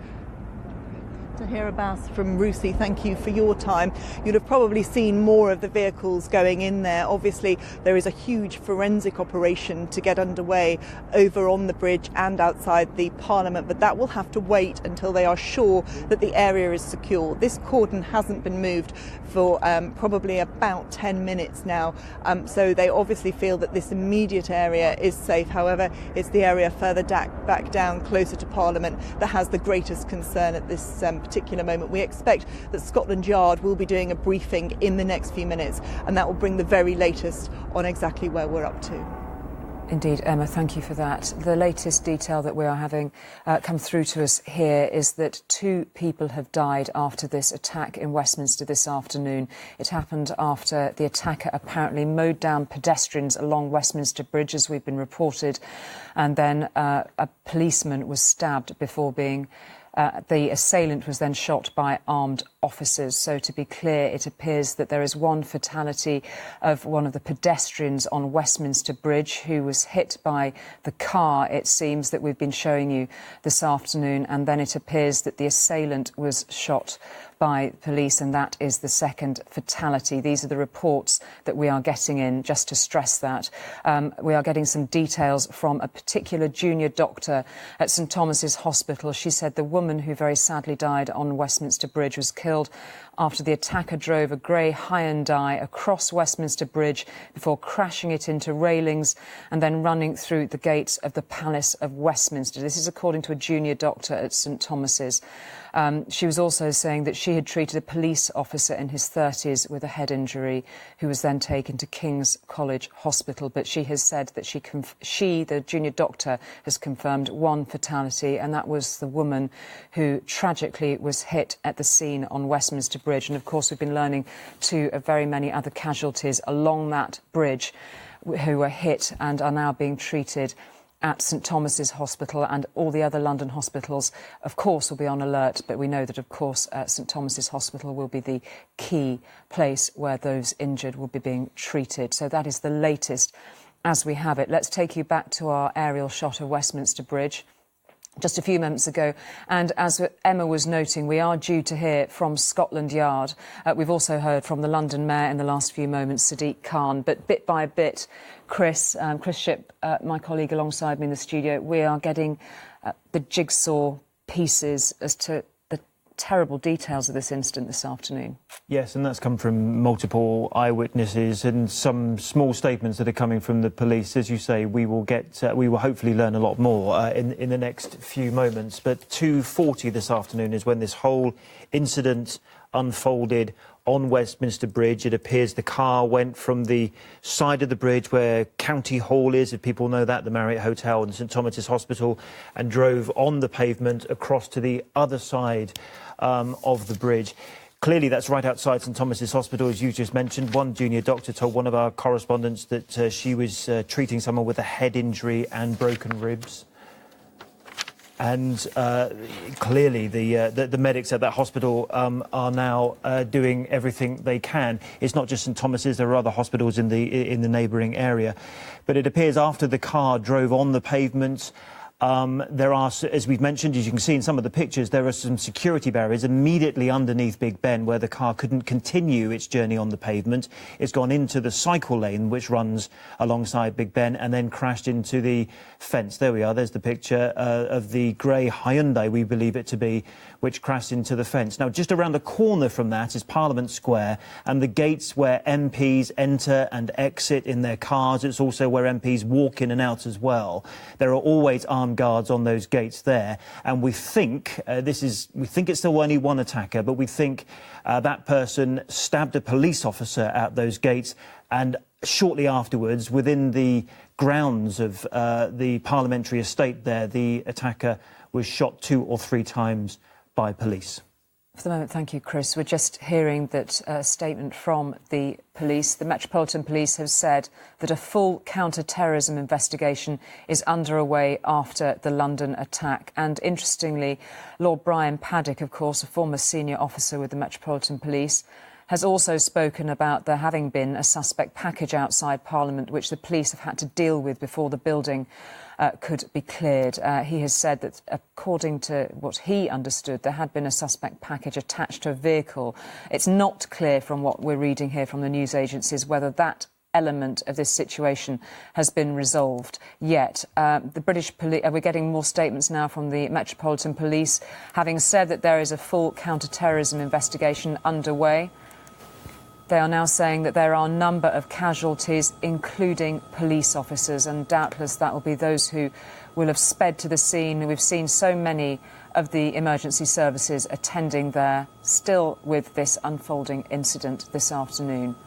Tahir Abbas from RUSI, thank you for your time. You'd have probably seen more of the vehicles going in there. Obviously, there is a huge forensic operation to get underway over on the bridge and outside the Parliament, but that will have to wait until they are sure that the area is secure. This cordon hasn't been moved for probably about 10 minutes now, so they obviously feel that this immediate area is safe. However, it's the area further back down, closer to Parliament, that has the greatest concern at this particular moment. We expect that Scotland Yard will be doing a briefing in the next few minutes, and that will bring the very latest on exactly where we're up to. Indeed, Emma, thank you for that. The latest detail that we are having come through to us here is that 2 people have died after this attack in Westminster this afternoon. It happened after the attacker apparently mowed down pedestrians along Westminster Bridge, as we've been reported, and then a policeman was stabbed before being the assailant was then shot by armed officers. So to be clear, it appears that there is one fatality of one of the pedestrians on Westminster Bridge who was hit by the car, it seems, that we've been showing you this afternoon. And then it appears that the assailant was shot by police, and that is the second fatality. These are the reports that we are getting in, just to stress that. We are getting some details from a particular junior doctor at St Thomas's Hospital. She said the woman who very sadly died on Westminster Bridge was killed after the attacker drove a grey Hyundai across Westminster Bridge before crashing it into railings and then running through the gates of the Palace of Westminster. This is according to a junior doctor at St Thomas's. She was also saying that she had treated a police officer in his 30s with a head injury who was then taken to King's College Hospital. But she has said that she, the junior doctor, has confirmed one fatality, and that was the woman who tragically was hit at the scene on Westminster Bridge. And of course, we've been learning too of very many other casualties along that bridge who were hit and are now being treated at St Thomas's Hospital, and all the other London hospitals, of course, will be on alert. But we know that, of course, St Thomas's Hospital will be the key place where those injured will be being treated. So that is the latest as we have it. Let's take you back to our aerial shot of Westminster Bridge just a few moments ago. And as Emma was noting, we are due to hear from Scotland Yard. We've also heard from the London Mayor in the last few moments, Sadiq Khan. But bit by bit, Chris Shipp, my colleague alongside me in the studio, we are getting the jigsaw pieces as to the terrible details of this incident this afternoon. Yes, and that's come from multiple eyewitnesses and some small statements that are coming from the police. As you say, we will hopefully learn a lot more in the next few moments. But 2:40 this afternoon is when this whole incident unfolded on Westminster Bridge. It appears the car went from the side of the bridge where County Hall is, if people know that, the Marriott Hotel and St Thomas's Hospital, and drove on the pavement across to the other side of the bridge. Clearly, that's right outside St Thomas's Hospital, as you just mentioned. One junior doctor told one of our correspondents that she was treating someone with a head injury and broken ribs. And clearly, the medics at that hospital are now doing everything they can. It's not just St Thomas's; there are other hospitals in the neighbouring area. But it appears after the car drove on the pavement, there are, as we've mentioned, as you can see in some of the pictures, there are some security barriers immediately underneath Big Ben where the car couldn't continue its journey on the pavement. It's gone into the cycle lane, which runs alongside Big Ben, and then crashed into the fence. There we are. There's the picture of the grey Hyundai, we believe it to be, which crashed into the fence. Now, just around the corner from that is Parliament Square and the gates where MPs enter and exit in their cars. It's also where MPs walk in and out as well. There are always armed guards on those gates there, and we think it's still only one attacker, but we think that person stabbed a police officer at those gates, and shortly afterwards, within the grounds of the parliamentary estate there, the attacker was shot 2 or 3 times by police. For the moment, thank you, Chris. We're just hearing that a statement from the police. The Metropolitan Police have said that a full counter-terrorism investigation is underway after the London attack. And interestingly, Lord Brian Paddock, of course, a former senior officer with the Metropolitan Police, has also spoken about there having been a suspect package outside Parliament, which the police have had to deal with before the building could be cleared. He has said that, according to what he understood, there had been a suspect package attached to a vehicle. It's not clear from what we're reading here from the news agencies whether that element of this situation has been resolved yet. The British police, we're getting more statements now from the Metropolitan Police, having said that there is a full counter-terrorism investigation underway. They are now saying that there are a number of casualties, including police officers, and doubtless that will be those who will have sped to the scene. We've seen so many of the emergency services attending there, still with this unfolding incident this afternoon.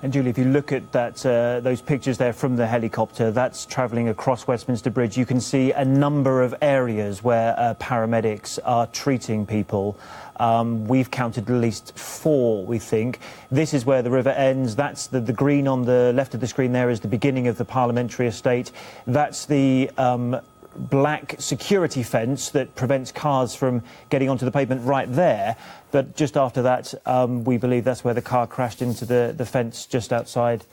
And Julie, if you look at that, those pictures there from the helicopter, that's travelling across Westminster Bridge. You can see a number of areas where paramedics are treating people. We've counted at least 4, we think. This is where the river ends. That's the green on the left of the screen there is the beginning of the parliamentary estate. That's the black security fence that prevents cars from getting onto the pavement right there. But just after that, we believe that's where the car crashed into the fence just outside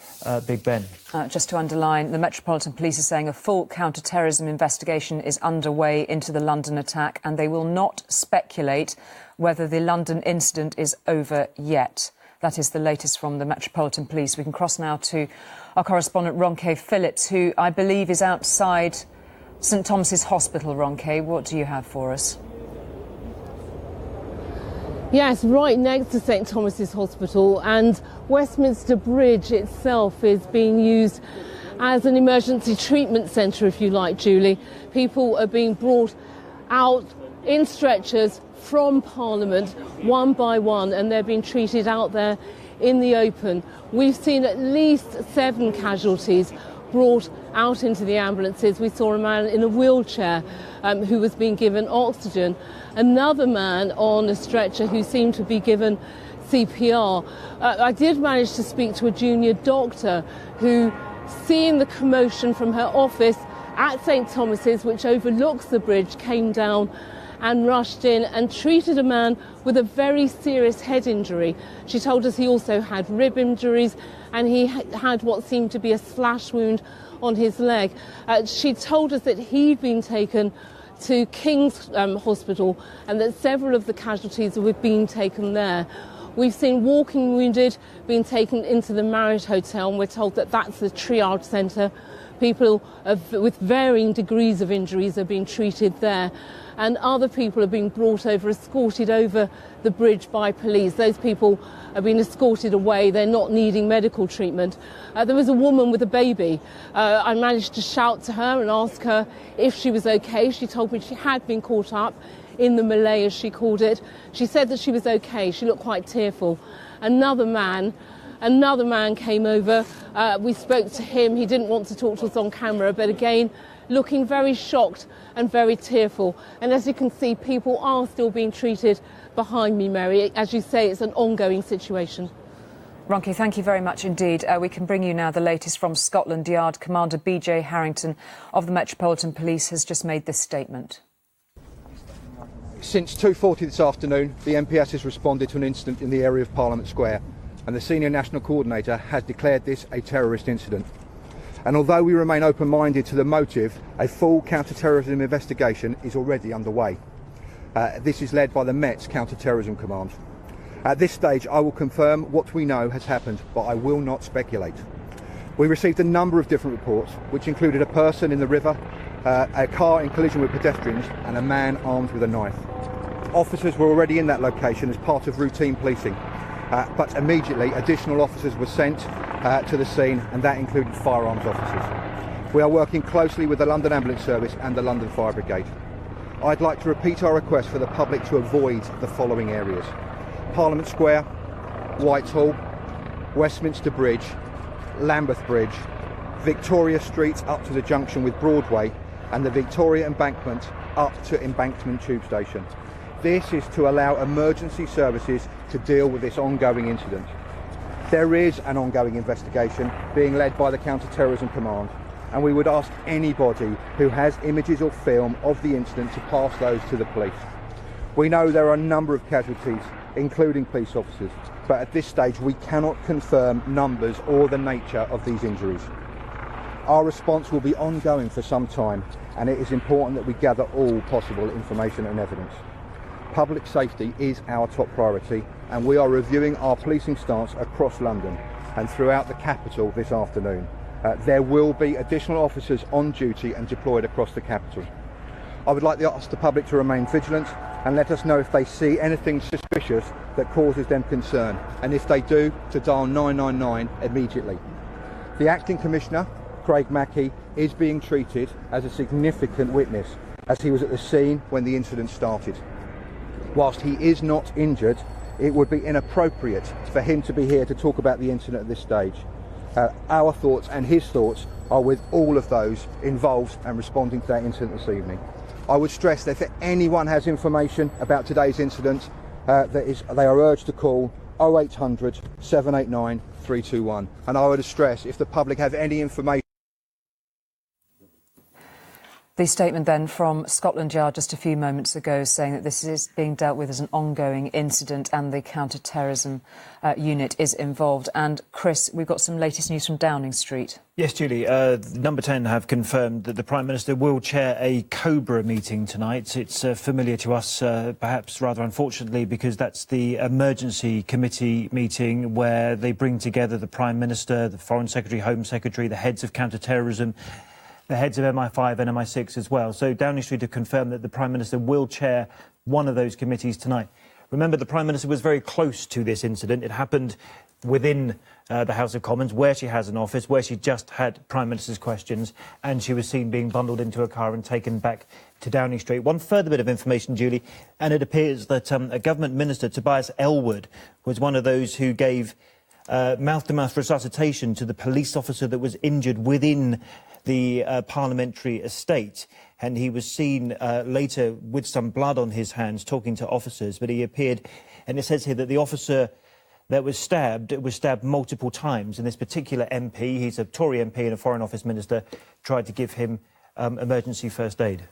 Big Ben. Just to underline, the Metropolitan Police are saying a full counter-terrorism investigation is underway into the London attack, and they will not speculate whether the London incident is over yet. That is the latest from the Metropolitan Police. We can cross now to our correspondent Ronke Phillips, who I believe is outside St Thomas's Hospital. Ronke, what do you have for us? Yes, right next to St Thomas's Hospital, and Westminster Bridge itself is being used as an emergency treatment centre, if you like, Julie. People are being brought out in stretchers from Parliament one by one, and they're being treated out there in the open. We've seen at least 7 casualties brought out into the ambulances. We saw a man in a wheelchair who was being given oxygen, another man on a stretcher who seemed to be given CPR. I did manage to speak to a junior doctor who, seeing the commotion from her office at St Thomas's, which overlooks the bridge, came down and rushed in and treated a man with a very serious head injury. She told us he also had rib injuries and he had what seemed to be a slash wound on his leg. She told us that he'd been taken to King's Hospital and that several of the casualties were being taken there. We've seen walking wounded being taken into the Marriott Hotel, and we're told that that's the triage centre. People with varying degrees of injuries are being treated there, and other people are being brought over, escorted over the bridge by police. Those people are being escorted away. They're not needing medical treatment. There was a woman with a baby. I managed to shout to her and ask her if she was okay. She told me she had been caught up in the melee, as she called it. She said that she was okay. She looked quite tearful. Another man came over. We spoke to him. He didn't want to talk to us on camera, but again, looking very shocked and very tearful. And as you can see, people are still being treated behind me, Mary. As you say, it's an ongoing situation. Ronke, thank you very much indeed. We can bring you now the latest from Scotland Yard. Commander B.J. Harrington of the Metropolitan Police has just made this statement. Since 2:40 this afternoon, the MPS has responded to an incident in the area of Parliament Square, and the Senior National Coordinator has declared this a terrorist incident. And although we remain open-minded to the motive, a full counter-terrorism investigation is already underway. This is led by the Met's Counter-Terrorism Command. At this stage, I will confirm what we know has happened, but I will not speculate. We received a number of different reports, which included a person in the river, a car in collision with pedestrians, and a man armed with a knife. Officers were already in that location as part of routine policing, but immediately additional officers were sent to the scene, and that included firearms officers. We are working closely with the London Ambulance Service and the London Fire Brigade. I'd like to repeat our request for the public to avoid the following areas: Parliament Square, Whitehall, Westminster Bridge, Lambeth Bridge, Victoria Street up to the junction with Broadway, and the Victoria Embankment up to Embankment Tube Station. This is to allow emergency services to deal with this ongoing incident. There is an ongoing investigation being led by the Counter-Terrorism Command, and we would ask anybody who has images or film of the incident to pass those to the police. We know there are a number of casualties, including police officers, but at this stage we cannot confirm numbers or the nature of these injuries. Our response will be ongoing for some time, and it is important that we gather all possible information and evidence. Public safety is our top priority, and we are reviewing our policing stance across London and throughout the capital this afternoon. There will be additional officers on duty and deployed across the capital. I would like to ask the public to remain vigilant and let us know if they see anything suspicious that causes them concern, and if they do, to dial 999 immediately. The Acting Commissioner, Craig Mackey, is being treated as a significant witness, as he was at the scene when the incident started. Whilst he is not injured, it would be inappropriate for him to be here to talk about the incident at this stage. Our thoughts and his thoughts are with all of those involved and responding to that incident this evening. I would stress that if anyone has information about today's incident, they are urged to call 0800 789 321. And I would stress, if the public have any information. The statement then from Scotland Yard just a few moments ago saying that this is being dealt with as an ongoing incident and the counter-terrorism unit is involved. And Chris, we've got some latest news from Downing Street. Yes, Julie. Number 10 have confirmed that the Prime Minister will chair a COBRA meeting tonight. It's familiar to us, perhaps rather unfortunately, because that's the emergency committee meeting where they bring together the Prime Minister, the Foreign Secretary, Home Secretary, the heads of counter-terrorism, the heads of MI5 and MI6 as well. So Downing Street have confirmed that the Prime Minister will chair one of those committees tonight. Remember, the Prime Minister was very close to this incident. It happened within the House of Commons, where she has an office, where she just had Prime Minister's questions, and she was seen being bundled into a car and taken back to Downing Street. One further bit of information, Julie, and it appears that a government minister, Tobias Ellwood, was one of those who gave mouth-to-mouth resuscitation to the police officer that was injured within the parliamentary estate, and he was seen later with some blood on his hands talking to officers, but he appeared, and it says here that the officer that was stabbed multiple times, and this particular MP, he's a Tory MP and a Foreign Office Minister, tried to give him emergency first aid.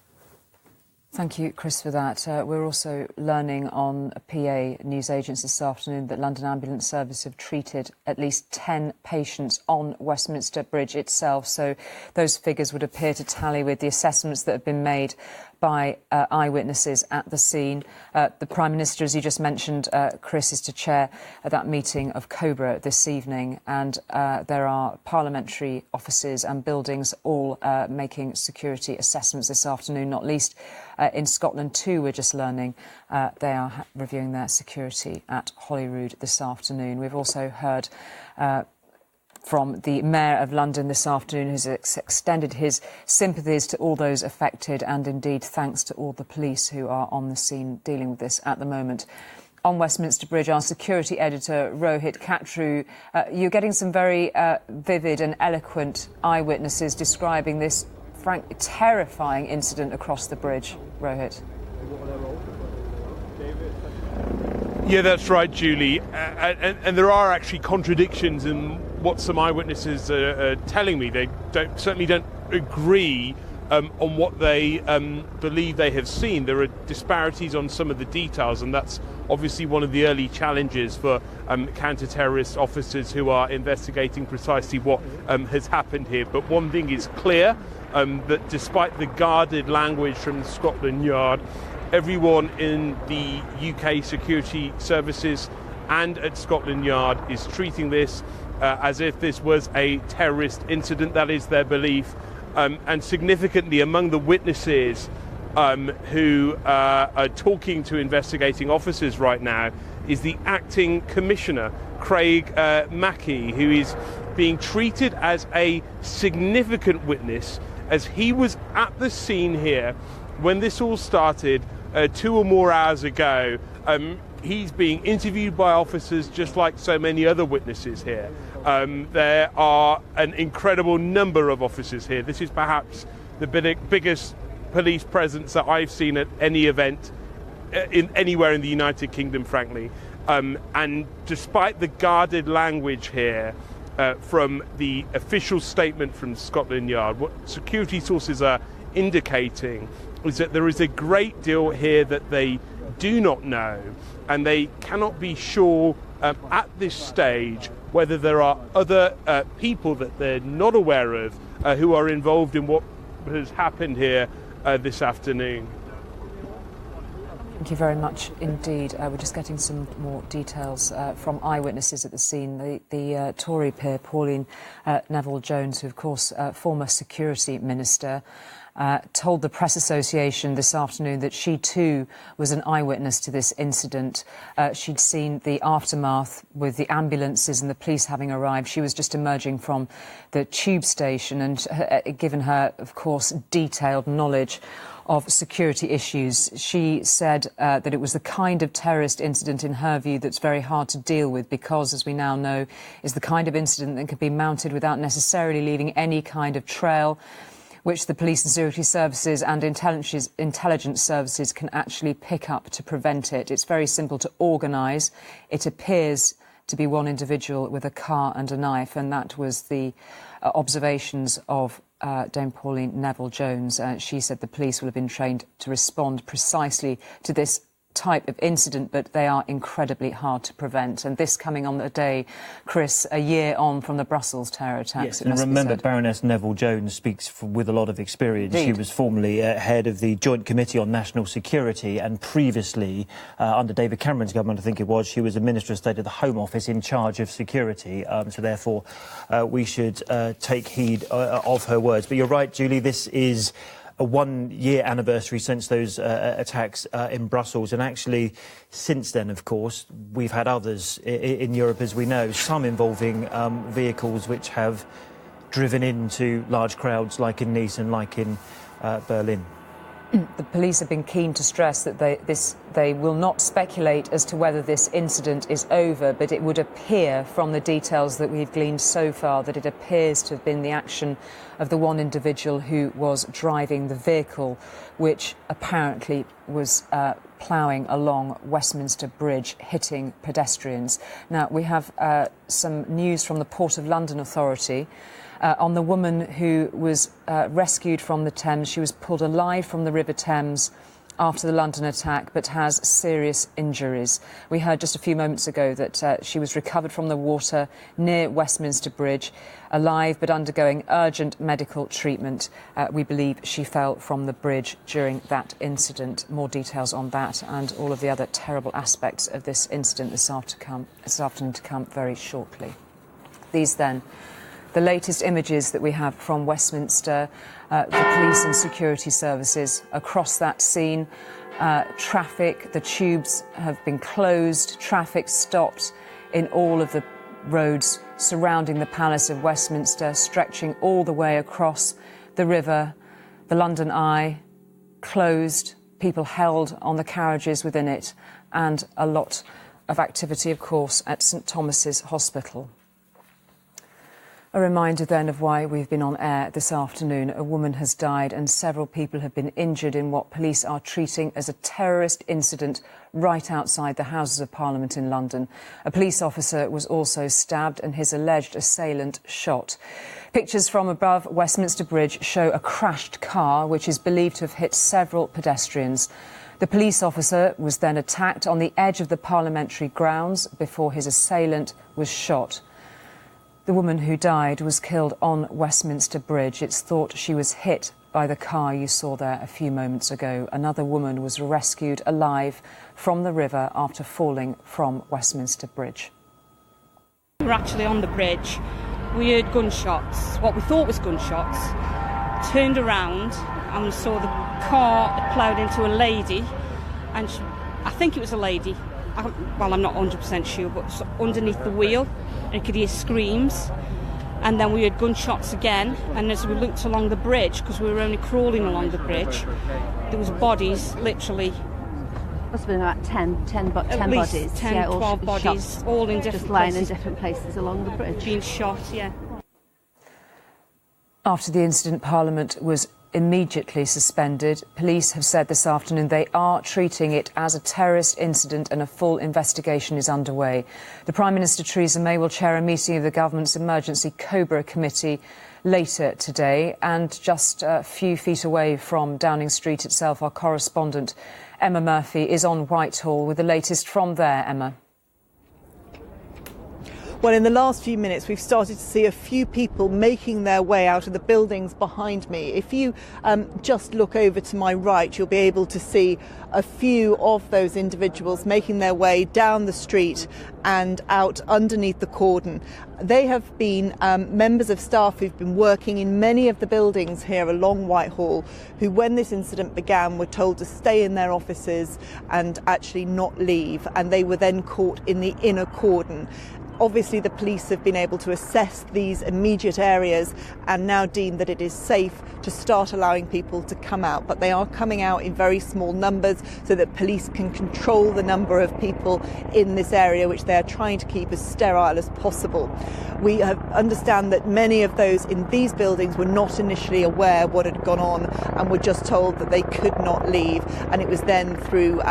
Thank you, Chris, for that. We're also learning on a PA news agents this afternoon that London Ambulance Service have treated at least 10 patients on Westminster Bridge itself. So those figures would appear to tally with the assessments that have been made by eyewitnesses at the scene. The Prime Minister, as you just mentioned, Chris, is to chair that meeting of COBRA this evening, and there are parliamentary offices and buildings all making security assessments this afternoon, not least in Scotland too. We're just learning they are reviewing their security at Holyrood this afternoon. We've also heard from the Mayor of London this afternoon, who's extended his sympathies to all those affected, and indeed thanks to all the police who are on the scene dealing with this at the moment. On Westminster Bridge, our security editor, Rohit Katru, you're getting some very vivid and eloquent eyewitnesses describing this terrifying incident across the bridge. Rohit. Yeah, that's right, Julie. And there are actually contradictions in what some eyewitnesses are telling me. They certainly don't agree on what they believe they have seen. There are disparities on some of the details, and that's obviously one of the early challenges for counter-terrorist officers who are investigating precisely what has happened here. But one thing is clear, that despite the guarded language from Scotland Yard, everyone in the UK security services and at Scotland Yard is treating this as if this was a terrorist incident. That is their belief. And significantly, among the witnesses who are talking to investigating officers right now is the acting commissioner, Craig Mackey, who is being treated as a significant witness, as he was at the scene here when this all started 2 or more hours ago. He's being interviewed by officers just like so many other witnesses here. There are an incredible number of officers here. This is perhaps the biggest police presence that I've seen at any event anywhere in the United Kingdom, frankly. And despite the guarded language here from the official statement from Scotland Yard, what security sources are indicating is that there is a great deal here that they do not know, and they cannot be sure at this stage whether there are other people that they're not aware of who are involved in what has happened here this afternoon. Thank you very much indeed. We're just getting some more details from eyewitnesses at the scene. The Tory peer, Pauline Neville-Jones, who of course former security minister, told the Press Association this afternoon that she too was an eyewitness to this incident. She'd seen the aftermath with the ambulances and the police having arrived. She was just emerging from the tube station, and given her, of course, detailed knowledge of security issues, she said that it was the kind of terrorist incident, in her view, that's very hard to deal with because, as we now know, is the kind of incident that can be mounted without necessarily leaving any kind of trail, which the police and security services and intelligence services can actually pick up to prevent it. It's very simple to organise. It appears to be one individual with a car and a knife, and that was the observations of Dame Pauline Neville-Jones. She said the police will have been trained to respond precisely to this type of incident, but they are incredibly hard to prevent. And this coming on the day, Chris, a year on from the Brussels terror attacks. Yes, and remember, Baroness Neville-Jones speaks with a lot of experience. Indeed. She was formerly head of the Joint Committee on National Security, and previously, under David Cameron's government, I think it was, she was a Minister of State of the Home Office in charge of security. So therefore, we should take heed of her words. But you're right, Julie, this is a one-year anniversary since those attacks in Brussels. And actually, since then, of course, we've had others in Europe, as we know, some involving vehicles which have driven into large crowds, like in Nice and like in Berlin. The police have been keen to stress that they will not speculate as to whether this incident is over, but it would appear from the details that we've gleaned so far that it appears to have been the action of the one individual who was driving the vehicle, which apparently was ploughing along Westminster Bridge, hitting pedestrians. Now, we have some news from the Port of London Authority on the woman who was rescued from the Thames. She was pulled alive from the River Thames after the London attack, but has serious injuries. We heard just a few moments ago that she was recovered from the water near Westminster Bridge, alive but undergoing urgent medical treatment. We believe she fell from the bridge during that incident. More details on that and all of the other terrible aspects of this incident this afternoon to come very shortly. These then, the latest images that we have from Westminster, the police and security services across that scene. Traffic, the tubes have been closed, traffic stopped in all of the roads surrounding the Palace of Westminster, stretching all the way across the river. The London Eye closed, people held on the carriages within it, and a lot of activity, of course, at St Thomas's Hospital. A reminder then of why we've been on air this afternoon. A woman has died and several people have been injured in what police are treating as a terrorist incident right outside the Houses of Parliament in London. A police officer was also stabbed and his alleged assailant shot. Pictures from above Westminster Bridge show a crashed car which is believed to have hit several pedestrians. The police officer was then attacked on the edge of the parliamentary grounds before his assailant was shot. The woman who died was killed on Westminster Bridge. It's thought she was hit by the car you saw there a few moments ago. Another woman was rescued alive from the river after falling from Westminster Bridge. We were actually on the bridge. We heard gunshots, what we thought was gunshots, turned around and we saw the car that ploughed into a lady, and I think it was a lady. I'm not 100% sure, but underneath the wheel, and you could hear screams. And then we heard gunshots again, and as we looked along the bridge, because we were only crawling along the bridge, there was bodies, literally. Must have been about 10 bodies. 10, yeah, 12 bodies, shot, all in different just lying places. in different places along the bridge. Being shot, yeah. After the incident, Parliament was immediately suspended. Police have said this afternoon they are treating it as a terrorist incident and a full investigation is underway. The Prime Minister Theresa May will chair a meeting of the government's emergency Cobra committee later today. And just a few feet away from Downing Street itself, our correspondent Emma Murphy is on Whitehall with the latest from there. Emma. Well, in the last few minutes, we've started to see a few people making their way out of the buildings behind me. If you just look over to my right, you'll be able to see a few of those individuals making their way down the street and out underneath the cordon. They have been members of staff who've been working in many of the buildings here along Whitehall, who, when this incident began, were told to stay in their offices and actually not leave. And they were then caught in the inner cordon. Obviously, the police have been able to assess these immediate areas and now deem that it is safe to start allowing people to come out. But they are coming out in very small numbers so that police can control the number of people in this area, which they are trying to keep as sterile as possible. We understand that many of those in these buildings were not initially aware what had gone on and were just told that they could not leave. And it was then through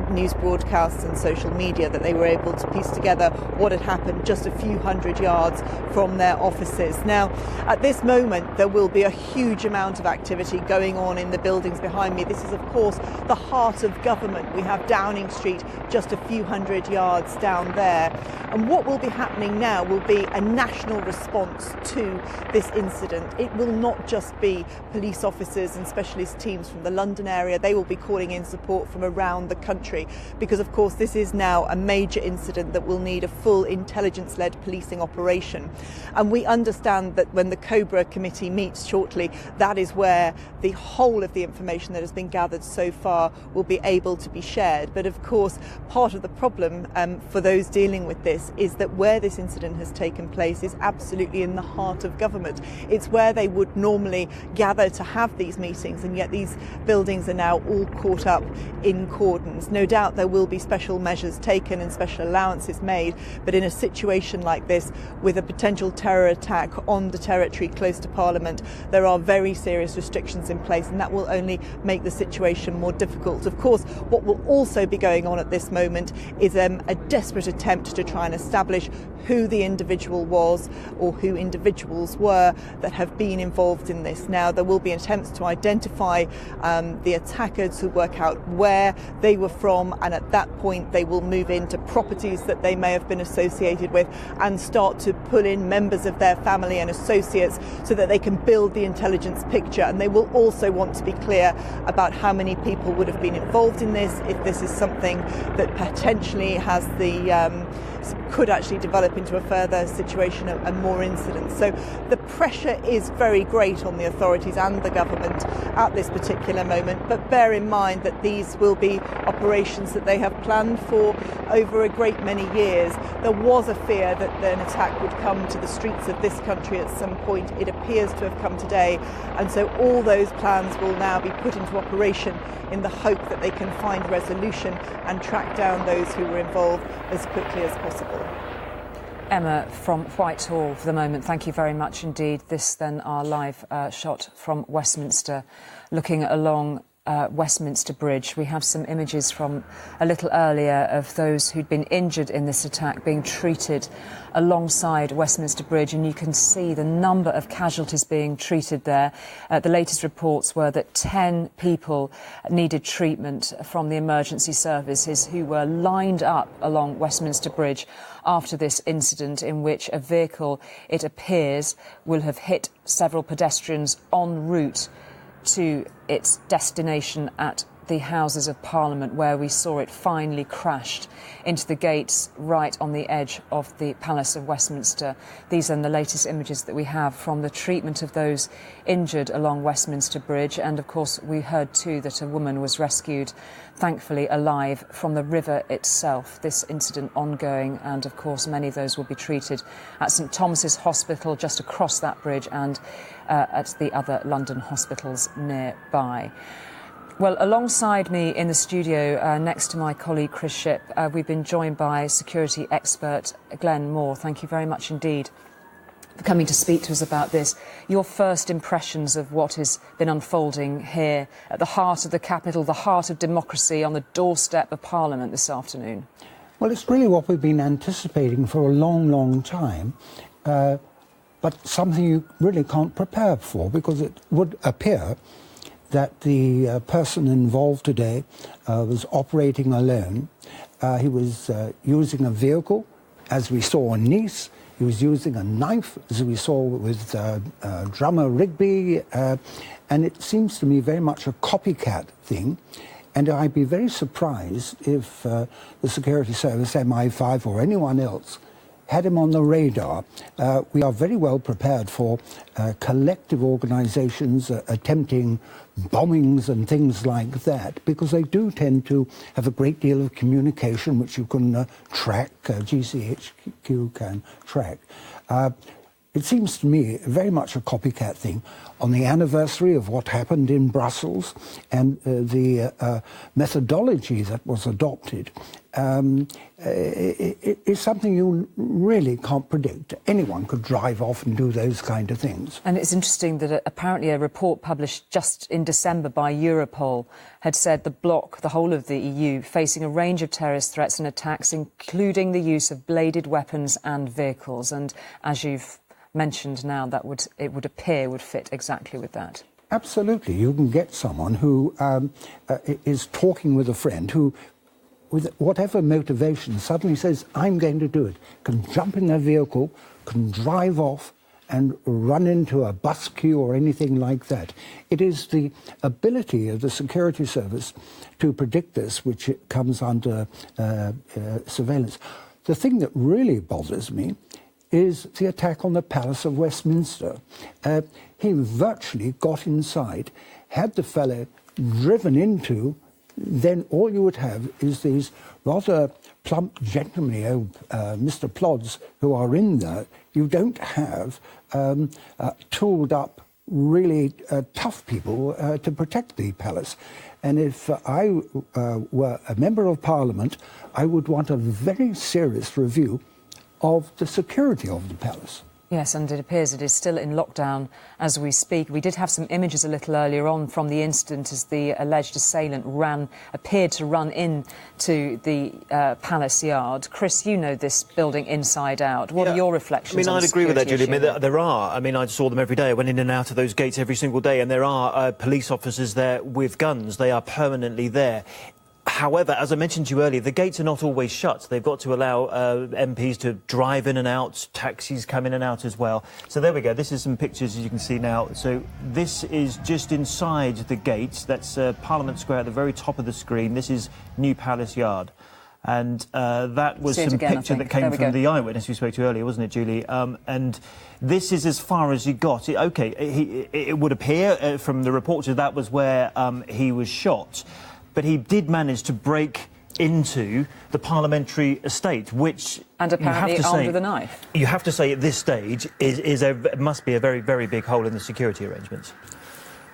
news broadcasts and social media that they were able to piece together what had happened just a few hundred yards from their offices. Now, at this moment, there will be a huge amount of activity going on in the buildings behind me. This is, of course, the heart of government. We have Downing Street just a few hundred yards down there. And what will be happening now will be a national response to this incident. It will not just be police officers and specialist teams from the London area. They will be calling in support from around the country because, of course, this is now a major incident that will need a full intelligence-led policing operation. And we understand that when the Cobra committee meets shortly, that is where the whole of the information that has been gathered so far will be able to be shared. But of course, part of the problem for those dealing with this is that where this incident has taken place is absolutely in the heart of government. It's where they would normally gather to have these meetings, and yet these buildings are now all caught up in cordons. No doubt there will be special measures taken and special allowances made, but in a situation like this, with a potential terror attack on the territory close to Parliament, there are very serious restrictions in place, and that will only make the situation more difficult. Of course, what will also be going on at this moment is a desperate attempt to try and establish who the individual was or who individuals were that have been involved in this. Now, there will be attempts to identify the attackers, who work out where they were from, and at that point they will move into properties that they may have been associated with and start to pull in members of their family and associates so that they can build the intelligence picture. And they will also want to be clear about how many people would have been involved in this, if this is something that potentially has could actually develop into a further situation and more incidents. So the pressure is very great on the authorities and the government at this particular moment, but bear in mind that these will be operations that they have planned for over a great many years. There was a fear that an attack would come to the streets of this country at some point. It appears to have come today, and so all those plans will now be put into operation in the hope that they can find resolution and track down those who were involved as quickly as possible. Emma from Whitehall for the moment, thank you very much indeed. This then our live shot from Westminster, looking along Westminster Bridge. We have some images from a little earlier of those who'd been injured in this attack being treated alongside Westminster Bridge, and you can see the number of casualties being treated there. The latest reports were that 10 people needed treatment from the emergency services who were lined up along Westminster Bridge after this incident, in which a vehicle, it appears, will have hit several pedestrians en route to its destination at the Houses of Parliament, where we saw it finally crashed into the gates right on the edge of the Palace of Westminster. These are the latest images that we have from the treatment of those injured along Westminster Bridge. And of course, we heard too that a woman was rescued, thankfully alive, from the river itself. This incident ongoing, and of course many of those will be treated at St Thomas's Hospital just across that bridge and at the other London hospitals nearby. Well, alongside me in the studio, next to my colleague Chris Shipp, we've been joined by security expert Glenn Moore. Thank you very much indeed for coming to speak to us about this. Your first impressions of what has been unfolding here at the heart of the capital, the heart of democracy, on the doorstep of Parliament this afternoon? Well, it's really what we've been anticipating for a long, long time, but something you really can't prepare for, because it would appear that the person involved today was operating alone. He was using a vehicle, as we saw in Nice. He was using a knife, as we saw with drummer Rigby. And it seems to me very much a copycat thing. And I'd be very surprised if the security service, MI5 or anyone else, had him on the radar. We are very well prepared for collective organisations attempting bombings and things like that, because they do tend to have a great deal of communication which you can track, GCHQ can track. It seems to me very much a copycat thing. On the anniversary of what happened in Brussels and the methodology that was adopted, it's something you really can't predict. Anyone could drive off and do those kind of things. And it's interesting that apparently a report published just in December by Europol had said the bloc, the whole of the EU, facing a range of terrorist threats and attacks, including the use of bladed weapons and vehicles. And as you've mentioned now, that it would appear would fit exactly with that. Absolutely. You can get someone who is talking with a friend who, with whatever motivation, suddenly says, I'm going to do it, can jump in their vehicle, can drive off and run into a bus queue or anything like that. It is the ability of the security service to predict this which comes under surveillance. The thing that really bothers me is the attack on the Palace of Westminster. He virtually got inside. Had the fellow driven into, then all you would have is these rather plump, gentlemanly old Mr. Plods who are in there. You don't have tooled up, really tough people to protect the palace. And if I were a member of Parliament, I would want a very serious review of the security of the palace. Yes, and it appears it is still in lockdown as we speak. We did have some images a little earlier on from the incident as the alleged assailant appeared to run into the palace yard. Chris, you know this building inside out. What are your reflections on the I'd agree with that, Julie. issue? I saw them every day. I went in and out of those gates every single day, and there are police officers there with guns. They are permanently there. However, as I mentioned to you earlier, the gates are not always shut. They've got to allow MPs to drive in and out, taxis come in and out as well. So there we go. This is some pictures, as you can see now. So this is just inside the gates. That's Parliament Square at the very top of the screen. This is New Palace Yard. And that was some picture that came from the eyewitness we spoke to earlier, wasn't it, Julie? And this is as far as he got. It would appear from the reports that was where he was shot. But he did manage to break into the parliamentary estate, which... And apparently armed with a knife. You have to say at this stage must be a very, very big hole in the security arrangements.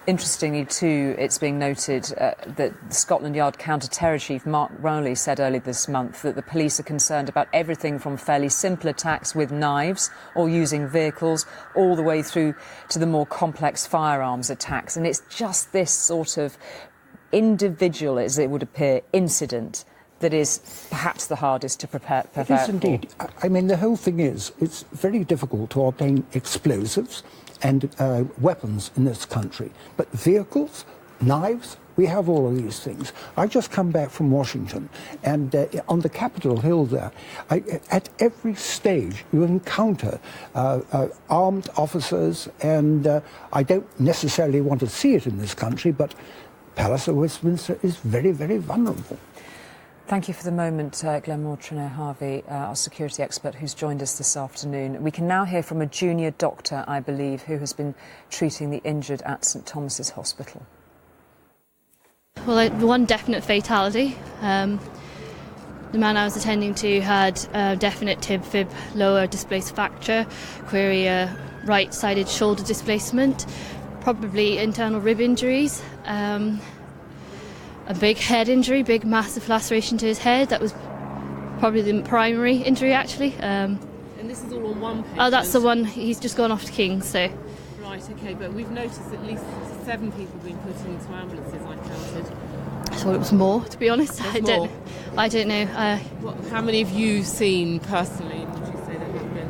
Interestingly, too, it's being noted that Scotland Yard counter-terror chief Mark Rowley said earlier this month that the police are concerned about everything from fairly simple attacks with knives or using vehicles all the way through to the more complex firearms attacks. And it's just this sort of individual, as it would appear, incident that is perhaps the hardest to prepare It is indeed. I mean, the whole thing is, it's very difficult to obtain explosives and weapons in this country. But vehicles, knives, we have all of these things. I just come back from Washington, and on the Capitol Hill there, at every stage you encounter armed officers, and I don't necessarily want to see it in this country, but Palace of Westminster is very, very vulnerable. Thank you for the moment, Glenmore Trenair-Harvey, our security expert who's joined us this afternoon. We can now hear from a junior doctor, I believe, who has been treating the injured at St Thomas's Hospital. Well, one definite fatality. The man I was attending to had a definite tib-fib lower displaced fracture, query right-sided shoulder displacement, probably internal rib injuries, a big head injury, big massive laceration to his head. That was probably the primary injury, actually. And this is all on one patient? Oh, that's the one. He's just gone off to King's, so... Right, OK, but we've noticed at least 7 people being put into ambulances, I counted. I thought it was more, to be honest. I don't know. How many have you seen personally, would you say there have been?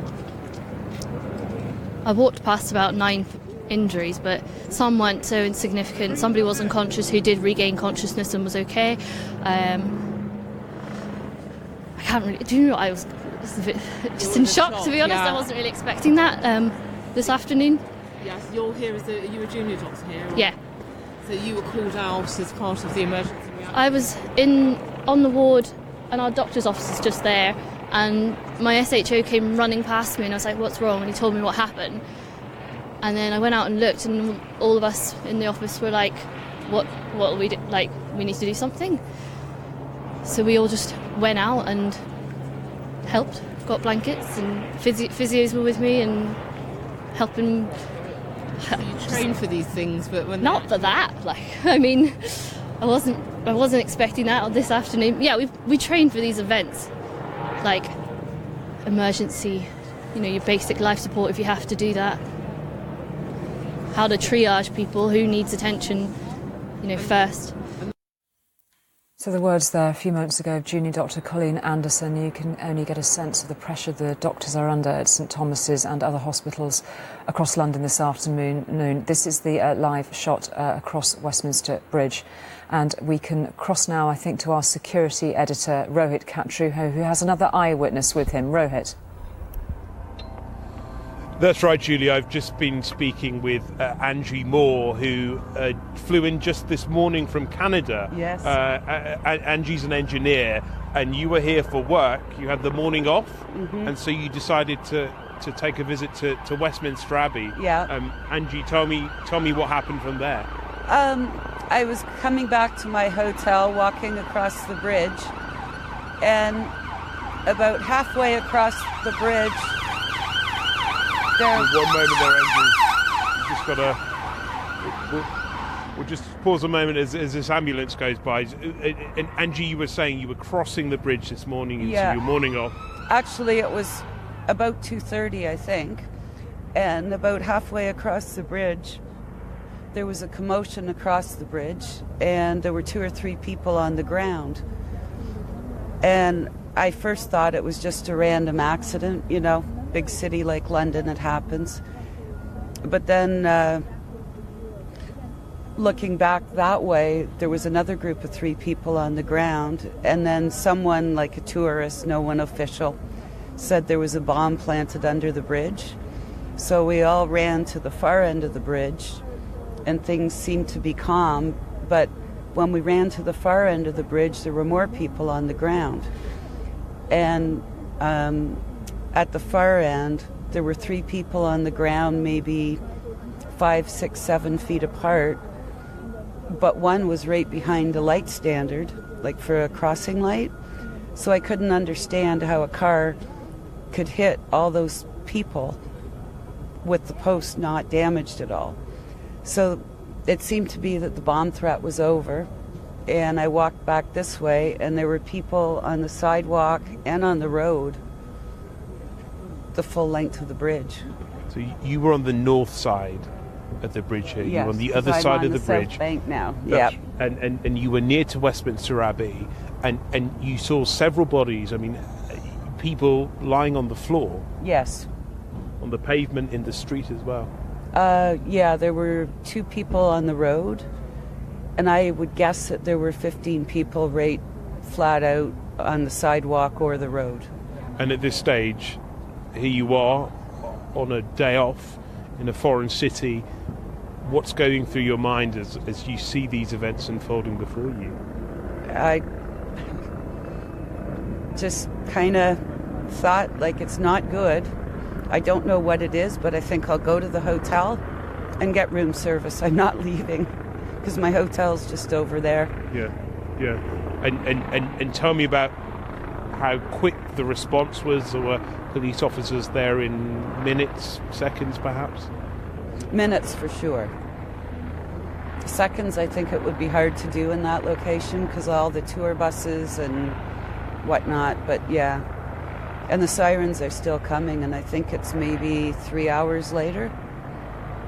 I walked past about 9 injuries, but some weren't so insignificant. Somebody was unconscious who did regain consciousness and was okay. I can't really... Do you know what? I was just a bit just in shock, to be honest. I wasn't really expecting that this afternoon. Yes, you're here are you a junior doctor here? Yeah. So you were called out as part of the emergency reaction? I was on the ward, and our doctor's office is just there, And my SHO came running past me and I was like, what's wrong? And he told me what happened. And then I went out and looked, and all of us in the office were like, what we do? Like, we need to do something. So we all just went out and helped, got blankets, and physios were with me and helping. So you train for these things, but when not for that. Like, I mean, I wasn't expecting that this afternoon. Yeah, we train for these events, like emergency, your basic life support if you have to do that. How to triage people, who needs attention, first. So the words there a few moments ago of Junior Dr. Colleen Anderson. You can only get a sense of the pressure the doctors are under at St Thomas's and other hospitals across London this afternoon. This is the live shot across Westminster Bridge. And we can cross now, I think, to our security editor, Rohit Katru, who has another eyewitness with him. Rohit. That's right, Julie. I've just been speaking with Angie Moore, who flew in just this morning from Canada. Yes. Angie's an engineer, and you were here for work. You had the morning off, and so you decided to take a visit to Westminster Abbey. Yeah. Angie, tell me what happened from there. I was coming back to my hotel, walking across the bridge, and about halfway across the bridge, One moment there, Andrew. You just we'll just pause a moment as this ambulance goes by. And Angie, you were saying you were crossing the bridge this morning into your morning off. Actually, it was about 2:30, I think. And about halfway across the bridge, there was a commotion across the bridge, and there were 2 or 3 people on the ground. And I first thought it was just a random accident, big city like London, it happens. But then looking back that way, there was another group of 3 people on the ground, and then someone, like a tourist, no one official, said there was a bomb planted under the bridge. So we all ran to the far end of the bridge, and things seemed to be calm. But when we ran to the far end of the bridge, there were more people on the ground. And at the far end, there were 3 people on the ground, maybe 5, 6, 7 feet apart. But one was right behind a light standard, like for a crossing light. So I couldn't understand how a car could hit all those people with the post not damaged at all. So it seemed to be that the bomb threat was over. And I walked back this way, and there were people on the sidewalk and on the road the full length of the bridge. So you were on the north side of the bridge here. Yes, you were on the other side of the bridge. South Bank now. Yeah. And you were near to Westminster Abbey, and you saw several bodies. I mean, people lying on the floor. Yes. On the pavement in the street as well. Yeah, there were 2 people on the road, and I would guess that there were 15 people right flat out on the sidewalk or the road. And at this stage, here you are on a day off in a foreign city. What's going through your mind as you see these events unfolding before you? I just kind of thought, like, it's not good. I don't know what it is, but I think I'll go to the hotel and get room service. I'm not leaving because my hotel's just over there. Yeah. And tell me about how quick the response was. There were police officers there in minutes, seconds perhaps? Minutes for sure. Seconds, I think it would be hard to do in that location because all the tour buses and whatnot, but yeah. And the sirens are still coming, and I think it's maybe 3 hours later.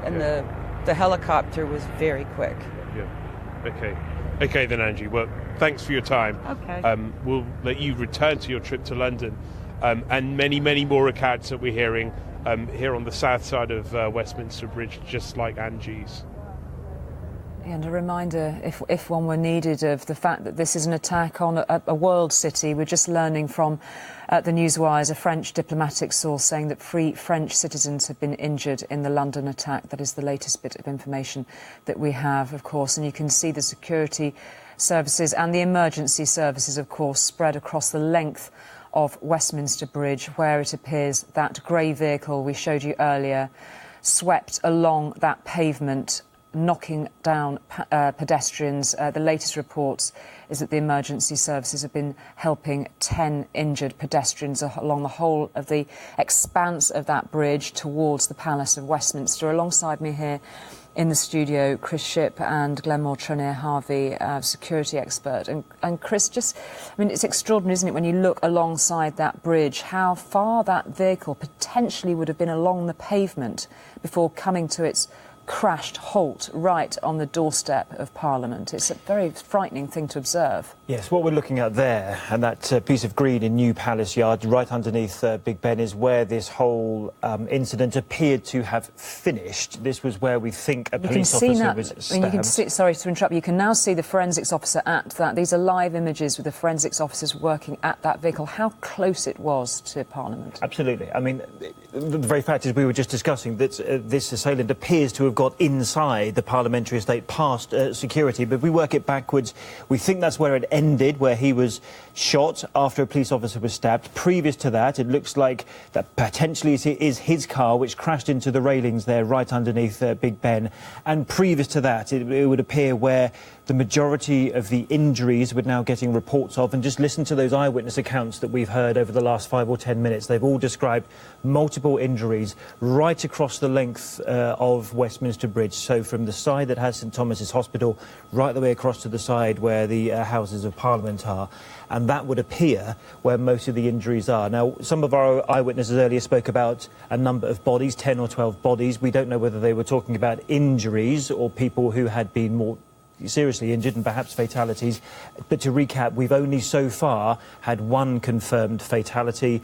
And the helicopter was very quick. Yeah. Okay then, Angie. Well, thanks for your time. Okay. We'll let you return to your trip to London, and many, many more accounts that we're hearing here on the south side of Westminster Bridge, just like Angie's. And a reminder, if one were needed, of the fact that this is an attack on a world city. We're just learning from the newswires, a French diplomatic source saying that 3 French citizens have been injured in the London attack. That is the latest bit of information that we have, of course. And you can see the security services and the emergency services, of course, spread across the length of Westminster Bridge, where it appears that grey vehicle we showed you earlier swept along that pavement, knocking down pedestrians. The latest reports is that the emergency services have been helping 10 injured pedestrians along the whole of the expanse of that bridge towards the Palace of Westminster. Alongside me here in the studio, Chris Shipp and Glenmore Trenier-Harvey, security expert. And Chris, it's extraordinary, isn't it, when you look alongside that bridge, how far that vehicle potentially would have been along the pavement before coming to its crashed halt right on the doorstep of Parliament. It's a very frightening thing to observe. Yes, what we're looking at there, and that piece of green in New Palace Yard, right underneath Big Ben, is where this whole incident appeared to have finished. This was where we think a police officer was stabbed. You can see, sorry to interrupt, you can now see the forensics officer at that. These are live images with the forensics officers working at that vehicle. How close it was to Parliament. Absolutely. I mean, the very fact is we were just discussing that this assailant appears to have got inside the parliamentary estate past security, but if we work it backwards, we think that's where it ended, where he was shot after a police officer was stabbed. Previous to that, it looks like that potentially is his car which crashed into the railings there right underneath Big Ben, and previous to that it would appear where the majority of the injuries we're now getting reports of, and just listen to those eyewitness accounts that we've heard over the last 5 or 10 minutes. They've all described multiple injuries right across the length of Westminster Bridge, so from the side that has St Thomas's Hospital right the way across to the side where the Houses of Parliament are, and that would appear where most of the injuries are. Now, some of our eyewitnesses earlier spoke about a number of bodies, 10 or 12 bodies. We don't know whether they were talking about injuries or people who had been more seriously injured and perhaps fatalities. But to recap, we've only so far had one confirmed fatality,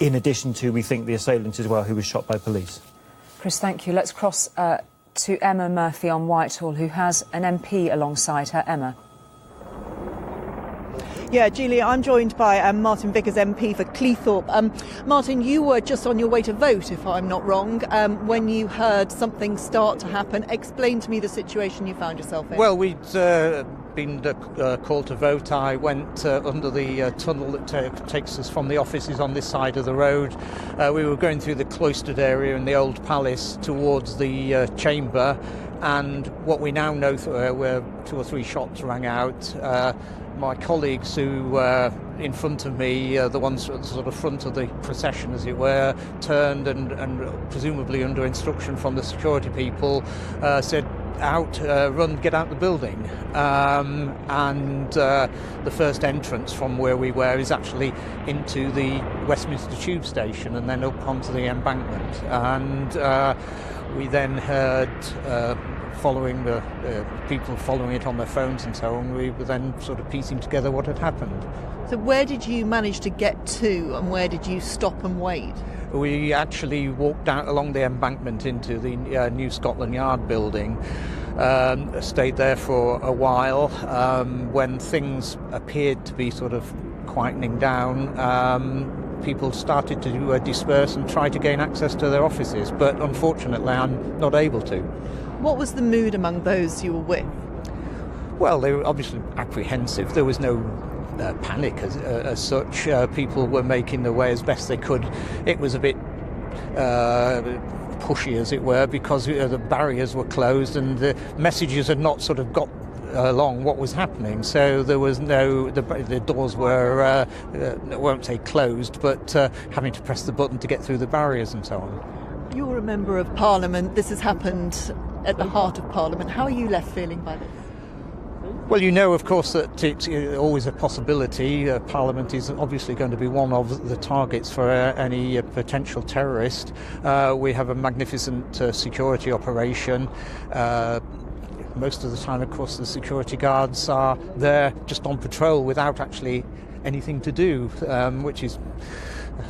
in addition to, we think, the assailant as well, who was shot by police. Chris, thank you. Let's cross to Emma Murphy on Whitehall, who has an MP alongside her. Emma. Yeah, Julia, I'm joined by Martin Vickers, MP for Cleethorpes. Martin, you were just on your way to vote, if I'm not wrong, when you heard something start to happen. Explain to me the situation you found yourself in. Well, we'd been called to vote. I went under the tunnel that takes us from the offices on this side of the road. We were going through the cloistered area in the old palace towards the chamber, and what we now know where 2 or 3 shots rang out. My colleagues who were in front of me, the ones at the sort of front of the procession, as it were, turned and presumably under instruction from the security people, said, out, run, get out the building. And the first entrance from where we were is actually into the Westminster Tube Station and then up onto the embankment. And we then heard following the people following it on their phones and so on, we were then sort of piecing together what had happened. So where did you manage to get to and where did you stop and wait? We actually walked out along the embankment into the new Scotland Yard building, stayed there for a while. When things appeared to be sort of quietening down, people started to disperse and try to gain access to their offices, but unfortunately I'm not able to. What was the mood among those you were with? Well, they were obviously apprehensive. There was no panic as such. People were making their way as best they could. It was a bit pushy, as it were, because the barriers were closed and the messages had not sort of got along what was happening. So there was the doors were, I won't say closed, but having to press the button to get through the barriers and so on. You're a member of Parliament. This has happened at the heart of Parliament. How are you left feeling by this? Well, you know, of course, that it's always a possibility. Parliament is obviously going to be one of the targets for any potential terrorist. We have a magnificent security operation. Most of the time, of course, the security guards are there just on patrol without actually anything to do, which is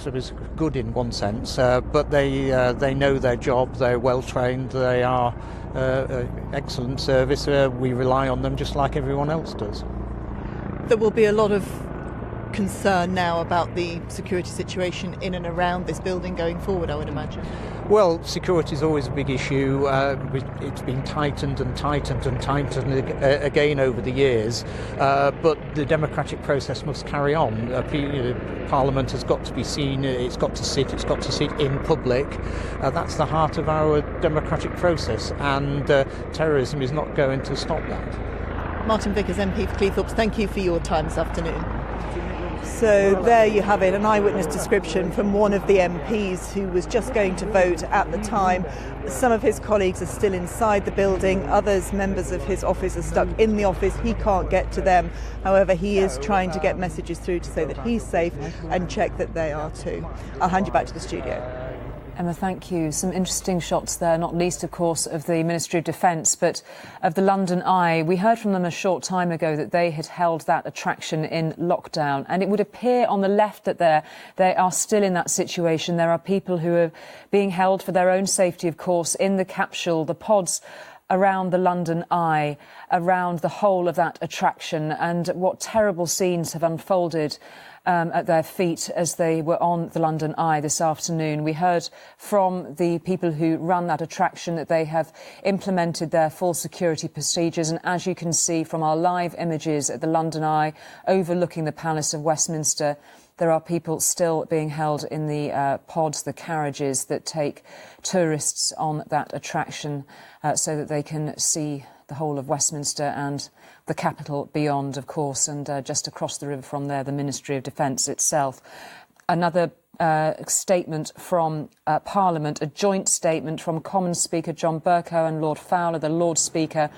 sort of good in one sense. But they know their job. They're well trained. They are excellent service. We rely on them just like everyone else does. There will be a lot of concern now about the security situation in and around this building going forward, I would imagine? Well, security is always a big issue. It's been tightened and tightened and tightened again over the years, but the democratic process must carry on. Parliament has got to be seen, it's got to sit in public. That's the heart of our democratic process, and terrorism is not going to stop that. Martin Vickers, MP for Cleethorpes, thank you for your time this afternoon. So there you have it, an eyewitness description from one of the MPs who was just going to vote at the time. Some of his colleagues are still inside the building, others, members of his office, are stuck in the office. He can't get to them. However, he is trying to get messages through to say that he's safe and check that they are too. I'll hand you back to the studio. Emma, thank you. Some interesting shots there, not least, of course, of the Ministry of Defence, but of the London Eye. We heard from them a short time ago that they had held that attraction in lockdown, and it would appear on the left that they are still in that situation. There are people who are being held for their own safety, of course, in the capsule, the pods around the London Eye, around the whole of that attraction, and what terrible scenes have unfolded at their feet as they were on the London Eye this afternoon. We heard from the people who run that attraction that they have implemented their full security procedures, and as you can see from our live images at the London Eye overlooking the Palace of Westminster, there are people still being held in the pods, the carriages that take tourists on that attraction so that they can see the whole of Westminster and the capital beyond, of course, and just across the river from there, the Ministry of Defence itself. Another statement from Parliament, a joint statement from Commons Speaker John Bercow and Lord Fowler, the Lord Speaker,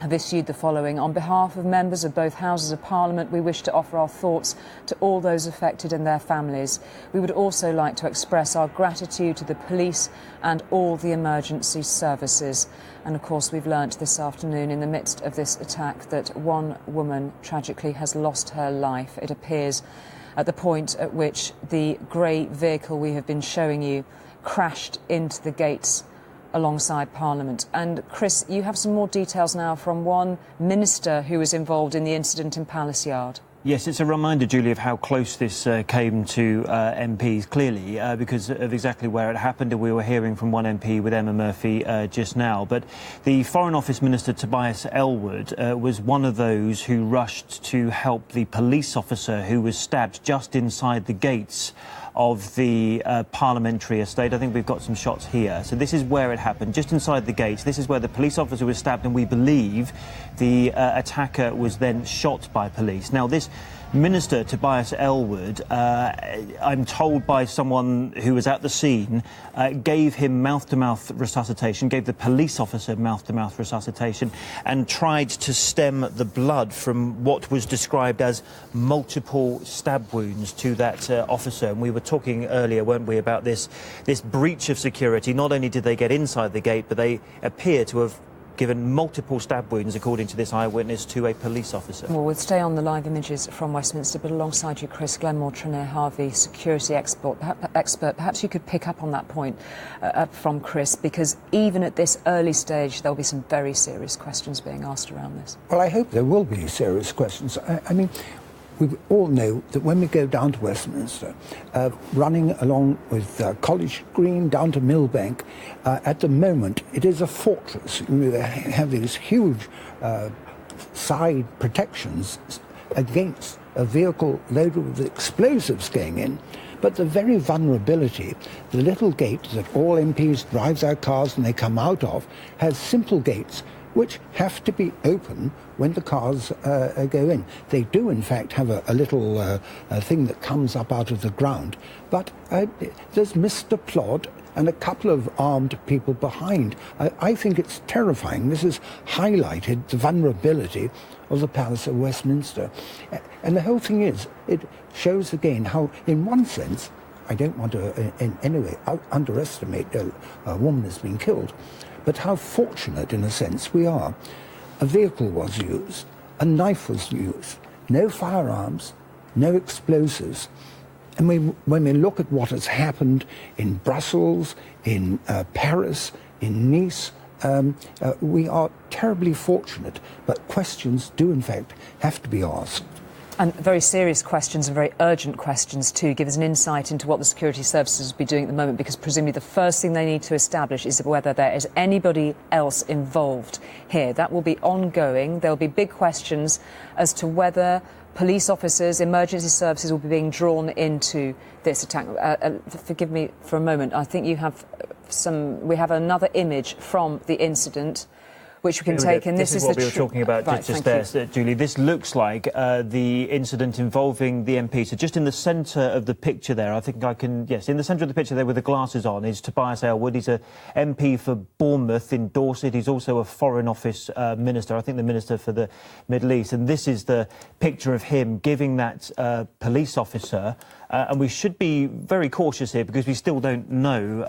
have issued the following. On behalf of members of both Houses of Parliament, we wish to offer our thoughts to all those affected and their families. We would also like to express our gratitude to the police and all the emergency services. And of course, we've learnt this afternoon in the midst of this attack that one woman tragically has lost her life. It appears at the point at which the grey vehicle we have been showing you crashed into the gates alongside Parliament. And Chris, you have some more details now from one minister who was involved in the incident in Palace Yard. Yes, it's a reminder, Julie, of how close this came to MPs, clearly, because of exactly where it happened. We were hearing from one MP with Emma Murphy just now. But the Foreign Office Minister, Tobias Ellwood, was one of those who rushed to help the police officer who was stabbed just inside the gates of the parliamentary estate. I think we've got some shots here. So this is where it happened, just inside the gates. This is where the police officer was stabbed, and we believe the attacker was then shot by police. Now, this Minister, Tobias Ellwood, I'm told by someone who was at the scene, gave him mouth-to-mouth resuscitation, gave the police officer mouth-to-mouth resuscitation, and tried to stem the blood from what was described as multiple stab wounds to that officer. And we were talking earlier, weren't we, about this breach of security. Not only did they get inside the gate, but they appear to have given multiple stab wounds, according to this eyewitness, to a police officer. Well, we'll stay on the live images from Westminster, but alongside you, Chris Glenmore, Treneer-Harvey, security expert. Perhaps you could pick up on that point from Chris, because even at this early stage, there'll be some very serious questions being asked around this. Well, I hope there will be serious questions. I mean, we all know that when we go down to Westminster, running along with College Green down to Millbank, at the moment it is a fortress. We have these huge side protections against a vehicle loaded with explosives going in. But the very vulnerability, the little gate that all MPs drive their cars and they come out of, has simple gates which have to be open when the cars go in. They do, in fact, have a little thing that comes up out of the ground. But there's Mr. Plod and a couple of armed people behind. I think it's terrifying. This has highlighted the vulnerability of the Palace of Westminster. And the whole thing is, it shows again how, in one sense, I don't want to in any way underestimate a woman has been killed, but how fortunate, in a sense, we are. A vehicle was used, a knife was used, no firearms, no explosives. And when we look at what has happened in Brussels, in Paris, in Nice, we are terribly fortunate, but questions do, in fact, have to be asked. And very serious questions and very urgent questions too. Give us an insight into what the security services will be doing at the moment, because presumably the first thing they need to establish is whether there is anybody else involved here. That will be ongoing. There'll be big questions as to whether police officers, emergency services will be being drawn into this attack. Forgive me for a moment. I think you have we have another image from the incident which we can take. And this is what we were talking about just there, Julie. This looks like the incident involving the MP. So just in the centre of the picture there, I think I can, yes, in the centre of the picture there with the glasses on is Tobias Aylward. He's a MP for Bournemouth in Dorset. He's also a Foreign Office Minister, I think the Minister for the Middle East. And this is the picture of him giving that police officer, and we should be very cautious here because we still don't know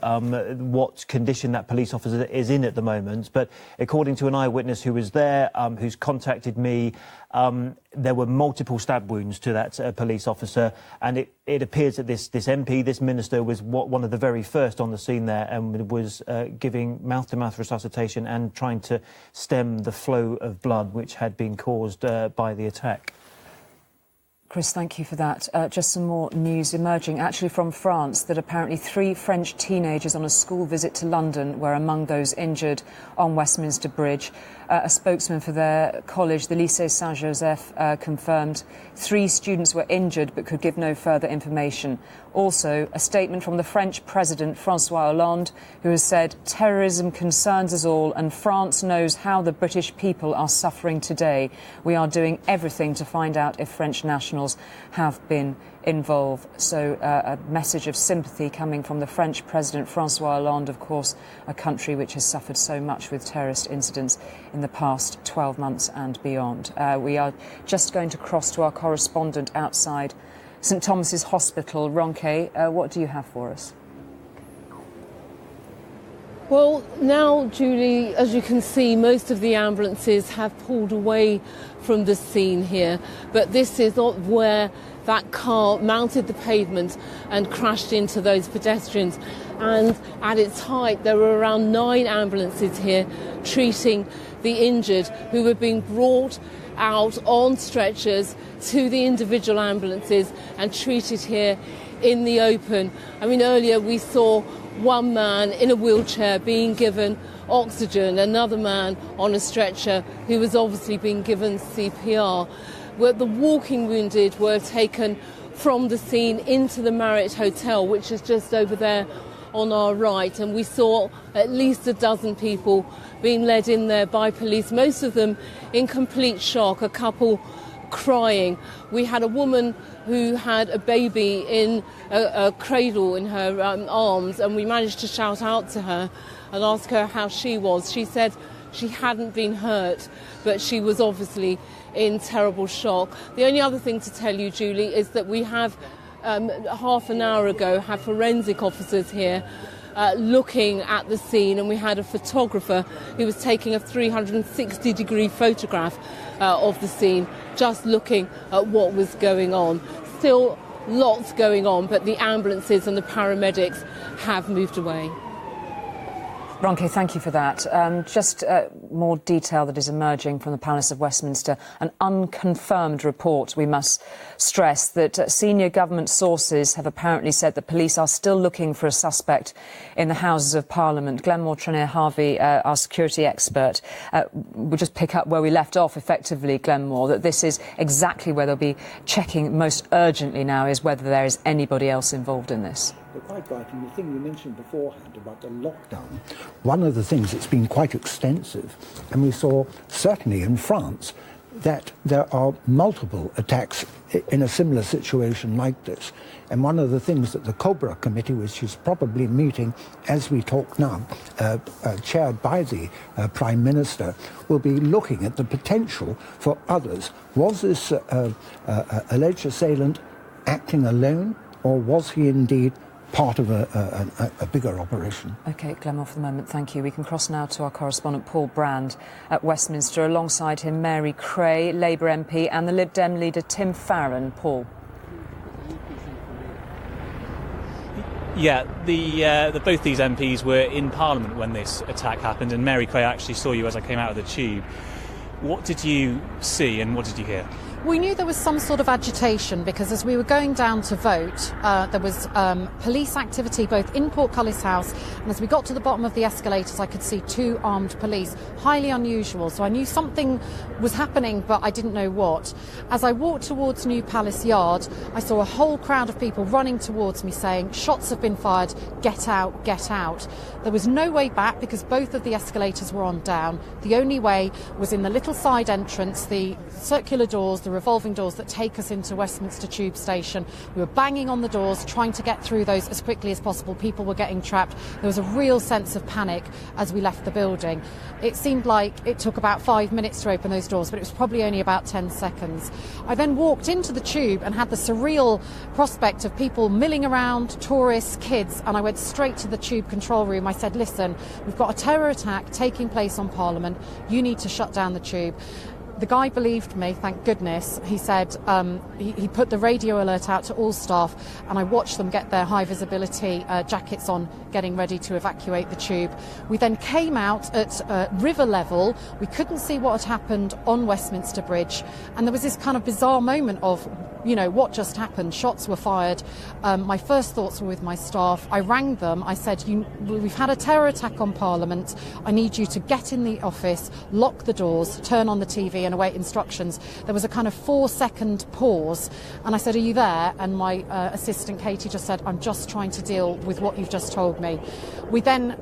what condition that police officer is in at the moment. But according to an eyewitness who was there, who's contacted me, there were multiple stab wounds to that police officer, and it appears that this MP, this minister, was one of the very first on the scene there and was giving mouth-to-mouth resuscitation and trying to stem the flow of blood which had been caused by the attack. Chris, thank you for that. Just some more news emerging, actually from France, that apparently 3 French teenagers on a school visit to London were among those injured on Westminster Bridge. A spokesman for their college, the Lycée Saint-Joseph, confirmed 3 students were injured but could give no further information. Also, a statement from the French President, François Hollande, who has said, "Terrorism concerns us all and France knows how the British people are suffering today. We are doing everything to find out if French nationals have been involved." So a message of sympathy coming from the French President, François Hollande, of course, a country which has suffered so much with terrorist incidents in the past 12 months and beyond. We are just going to cross to our correspondent outside St Thomas's Hospital. Ronke, what do you have for us? Well, now, Julie, as you can see, most of the ambulances have pulled away from the scene here, but this is not where that car mounted the pavement and crashed into those pedestrians. And at its height, there were around 9 ambulances here treating the injured who were being brought out on stretchers to the individual ambulances and treated here in the open. I mean, earlier we saw one man in a wheelchair being given oxygen, another man on a stretcher who was obviously being given CPR. Where the walking wounded were taken from the scene into the Marriott Hotel, which is just over there on our right, and we saw at least a dozen people being led in there by police, most of them in complete shock, a couple crying. We had a woman who had a baby in a cradle in her arms, and we managed to shout out to her and ask her how she was. She said she hadn't been hurt, but she was obviously in terrible shock. The only other thing to tell you, Julie, is that we have half an hour ago had forensic officers here looking at the scene, and we had a photographer who was taking a 360-degree photograph of the scene, just looking at what was going on. Still lots going on, but the ambulances and the paramedics have moved away. Ronke, thank you for that. Just more detail that is emerging from the Palace of Westminster. An unconfirmed report, we must stress, that senior government sources have apparently said the police are still looking for a suspect in the Houses of Parliament. Glenmore Trenier-Harvey, our security expert, will just pick up where we left off, effectively, Glenmore, that this is exactly where they'll be checking most urgently now, is whether there is anybody else involved in this. You're quite right, and the thing you mentioned beforehand about the lockdown, one of the things that's been quite extensive, and we saw certainly in France, that there are multiple attacks in a similar situation like this. And one of the things that the Cobra Committee, which is probably meeting as we talk now, chaired by the Prime Minister, will be looking at the potential for others. Was this alleged assailant acting alone, or was he indeed part of a bigger operation? OK, Glenmore, for the moment, thank you. We can cross now to our correspondent Paul Brand at Westminster. Alongside him, Mary Cray, Labour MP, and the Lib Dem leader Tim Farron. Paul. Yeah, both these MPs were in Parliament when this attack happened, and Mary Cray actually saw you as I came out of the tube. What did you see and what did you hear? We knew there was some sort of agitation because as we were going down to vote, there was police activity both in Portcullis House, and as we got to the bottom of the escalators I could see 2 armed police. Highly unusual, so I knew something was happening but I didn't know what. As I walked towards New Palace Yard, I saw a whole crowd of people running towards me saying, shots have been fired, get out, get out. There was no way back because both of the escalators were on down. The only way was in the little side entrance, the circular doors, the revolving doors that take us into Westminster Tube Station. We were banging on the doors, trying to get through those as quickly as possible. People were getting trapped. There was a real sense of panic as we left the building. It seemed like it took about 5 minutes to open those doors, but it was probably only about 10 seconds. I then walked into the tube and had the surreal prospect of people milling around, tourists, kids, and I went straight to the tube control room. I said, listen, we've got a terror attack taking place on Parliament. You need to shut down the tube. The guy believed me, thank goodness. He said he put the radio alert out to all staff, and I watched them get their high visibility jackets on, getting ready to evacuate the tube. We then came out at river level. We couldn't see what had happened on Westminster Bridge, and there was this kind of bizarre moment of, you know, what just happened? Shots were fired. My first thoughts were with my staff. I rang them. I said, we've had a terror attack on Parliament. I need you to get in the office, lock the doors, turn on the TV and await instructions. There was a kind of 4-second pause, and I said, are you there? And my assistant Katie just said, I'm just trying to deal with what you've just told me. We then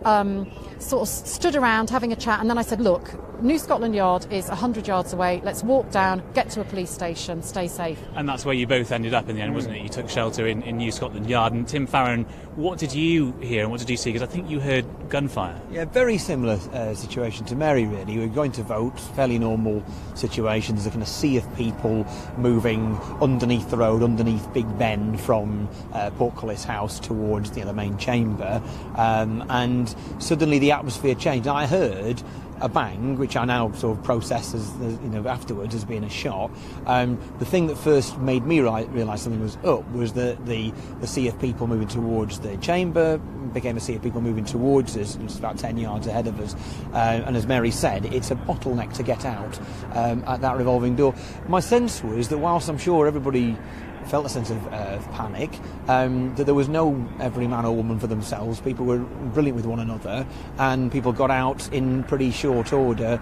sort of stood around having a chat, and then I said, look, New Scotland Yard is 100 yards away. Let's walk down, get to a police station, stay safe. And that's where you both ended up in the end, wasn't it? You took shelter in New Scotland Yard. And Tim Farron, what did you hear and what did you see? Because I think you heard gunfire. Yeah, very similar situation to Mary, really. We were going to vote, fairly normal situation. There's a kind of sea of people moving underneath the road, underneath Big Ben from Portcullis House towards the main chamber. And suddenly the atmosphere changed. And I heard a bang, which I now sort of process as afterwards as being a shot. The thing that first made me realise something was up was the sea of people moving towards the chamber became a sea of people moving towards us. It's about 10 yards ahead of us, and as Mary said, it's a bottleneck to get out at that revolving door. My sense was that whilst I'm sure everybody felt a sense of panic, that there was no every man or woman for themselves. People were brilliant with one another, and people got out in pretty short order.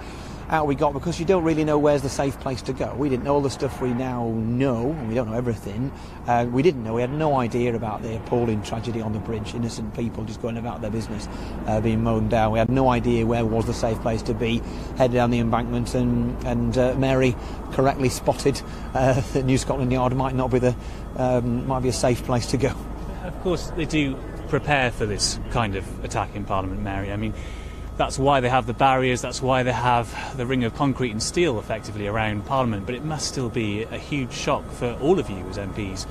Out we got, because you don't really know where's the safe place to go. We didn't know all the stuff we now know, and we don't know everything. We didn't know, we had no idea about the appalling tragedy on the bridge, innocent people just going about their business, being mown down. We had no idea where was the safe place to be. Headed down the embankment, and Mary correctly spotted that New Scotland Yard might not be might be a safe place to go. Of course they do prepare for this kind of attack in Parliament, Mary. I mean, that's why they have the barriers, that's why they have the ring of concrete and steel effectively around Parliament, but it must still be a huge shock for all of you as MPs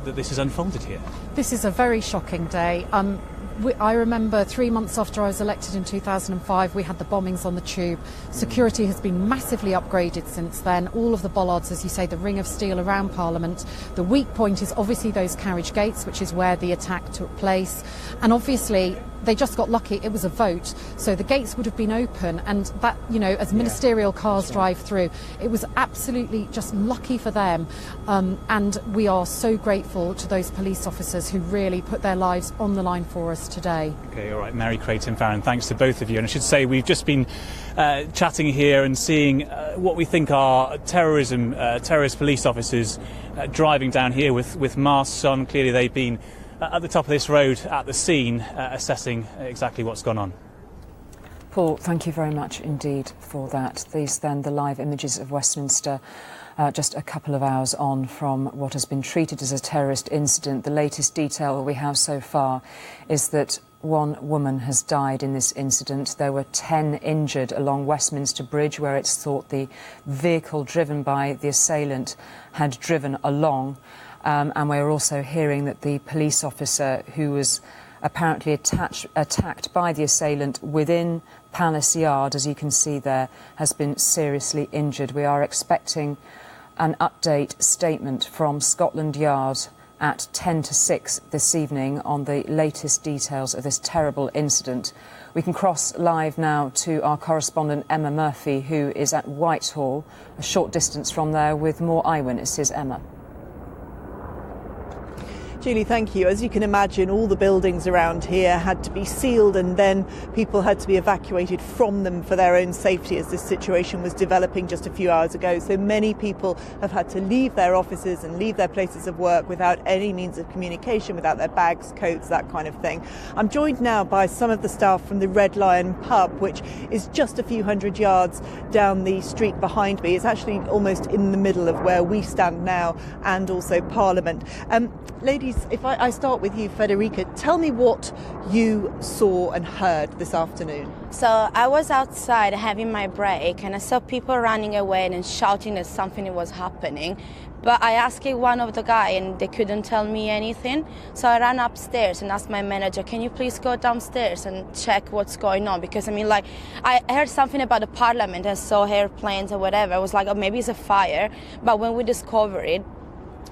that this has unfolded here. This is a very shocking day. I remember 3 months after I was elected in 2005, we had the bombings on the tube. Security has been massively upgraded since then. All of the bollards, as you say, the ring of steel around Parliament. The weak point is obviously those carriage gates, which is where the attack took place. And obviously, they just got lucky. It was a vote, so the gates would have been open, and that, as ministerial cars drive through, it was absolutely just lucky for them. And we are so grateful to those police officers who really put their lives on the line for us today. Okay, all right, Mary, Craig, Tim Farron, thanks to both of you. And I should say we've just been chatting here and seeing what we think are terrorist police officers driving down here with masks on. Clearly they've been at the top of this road at the scene, assessing exactly what's gone on. Paul, thank you very much indeed for that. These then the live images of Westminster just a couple of hours on from what has been treated as a terrorist incident. The latest detail we have so far is that one woman has died in this incident. There were 10 injured along Westminster Bridge, where it's thought the vehicle driven by the assailant had driven along. And we're also hearing that the police officer who was apparently attacked by the assailant within Palace Yard, as you can see there, has been seriously injured. We are expecting an update statement from Scotland Yard at 10 to 6 this evening on the latest details of this terrible incident. We can cross live now to our correspondent Emma Murphy, who is at Whitehall, a short distance from there, with more eyewitnesses. Emma. Julie, thank you. As you can imagine, all the buildings around here had to be sealed, and then people had to be evacuated from them for their own safety as this situation was developing just a few hours ago. So many people have had to leave their offices and leave their places of work without any means of communication, without their bags, coats, that kind of thing. I'm joined now by some of the staff from the Red Lion pub, which is just a few hundred yards down the street behind me. It's actually almost in the middle of where we stand now and also Parliament. Ladies, if I start with you, Federica, tell me what you saw and heard this afternoon. So I was outside having my break and I saw people running away and shouting that something was happening. But I asked one of the guys and they couldn't tell me anything. So I ran upstairs and asked my manager, can you please go downstairs and check what's going on? Because I heard something about the Parliament and saw airplanes or whatever. I was like, oh, maybe it's a fire. But when we discovered it,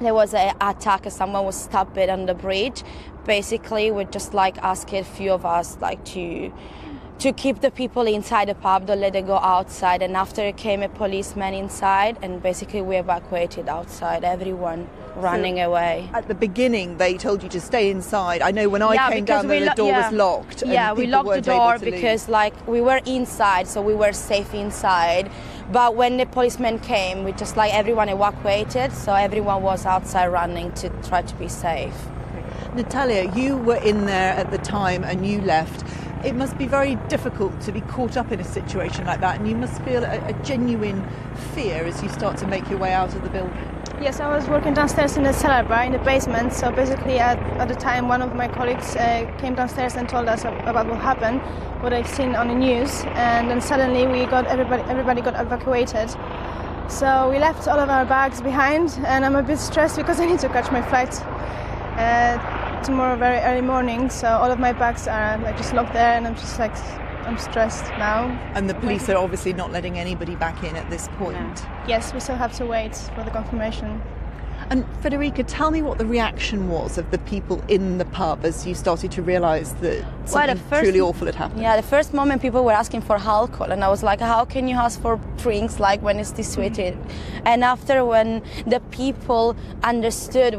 there was an attack, someone was stabbed on the bridge. Basically, we just asked a few of us to keep the people inside the pub, don't let them go outside. And after it came a policeman inside, and basically we evacuated outside, everyone running away. At the beginning, they told you to stay inside. I know when I came down there, the door was locked. Yeah, we locked the door because we were inside, so we were safe inside. But when the policeman came, we just everyone evacuated, so everyone was outside running to try to be safe. Natalia, you were in there at the time and you left. It must be very difficult to be caught up in a situation like that, and you must feel a genuine fear as you start to make your way out of the building. Yes, I was working downstairs in the cellar bar in the basement, so basically at the time one of my colleagues came downstairs and told us about what happened, what I've seen on the news, and then suddenly everybody got evacuated. So we left all of our bags behind, and I'm a bit stressed because I need to catch my flight tomorrow very early morning, so all of my bags are just locked there, and I'm just I'm stressed now. And the police are obviously not letting anybody back in at this point. No. Yes, we still have to wait for the confirmation. And Federica, tell me what the reaction was of the people in the pub as you started to realise that something truly awful had happened. Yeah, the first moment people were asking for alcohol, and I was like, how can you ask for drinks when it's this sweet? And after, when the people understood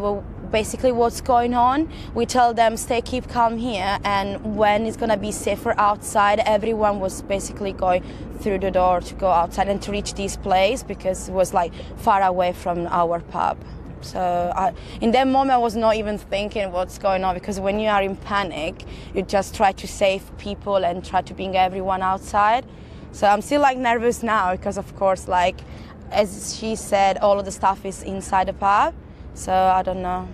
basically what's going on, we tell them keep calm here, and when it's going to be safer outside, everyone was basically going through the door to go outside and to reach this place because it was far away from our pub. So in that moment I was not even thinking what's going on, because when you are in panic you just try to save people and try to bring everyone outside. So I'm still nervous now because of course as she said, all of the stuff is inside the pub, so I don't know.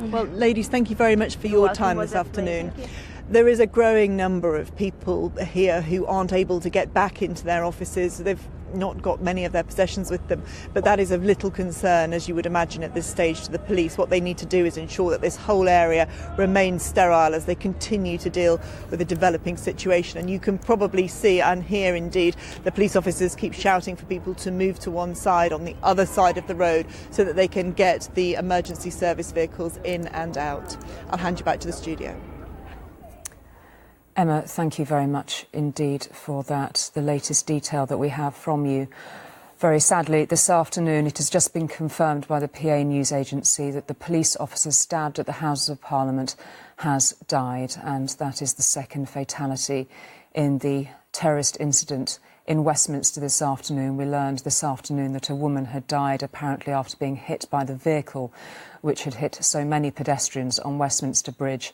Well, ladies, thank you very much for your time this afternoon. There is a growing number of people here who aren't able to get back into their offices. They've not got many of their possessions with them, but that is of little concern, as you would imagine at this stage, to the police. What they need to do is ensure that this whole area remains sterile as they continue to deal with a developing situation. And you can probably see and hear indeed the police officers keep shouting for people to move to one side on the other side of the road so that they can get the emergency service vehicles in and out. I'll hand you back to the studio. Emma, thank you very much indeed for that, the latest detail that we have from you. Very sadly, this afternoon it has just been confirmed by the PA news agency that the police officer stabbed at the Houses of Parliament has died, and that is the second fatality in the terrorist incident in Westminster this afternoon. We learned this afternoon that a woman had died apparently after being hit by the vehicle which had hit so many pedestrians on Westminster Bridge.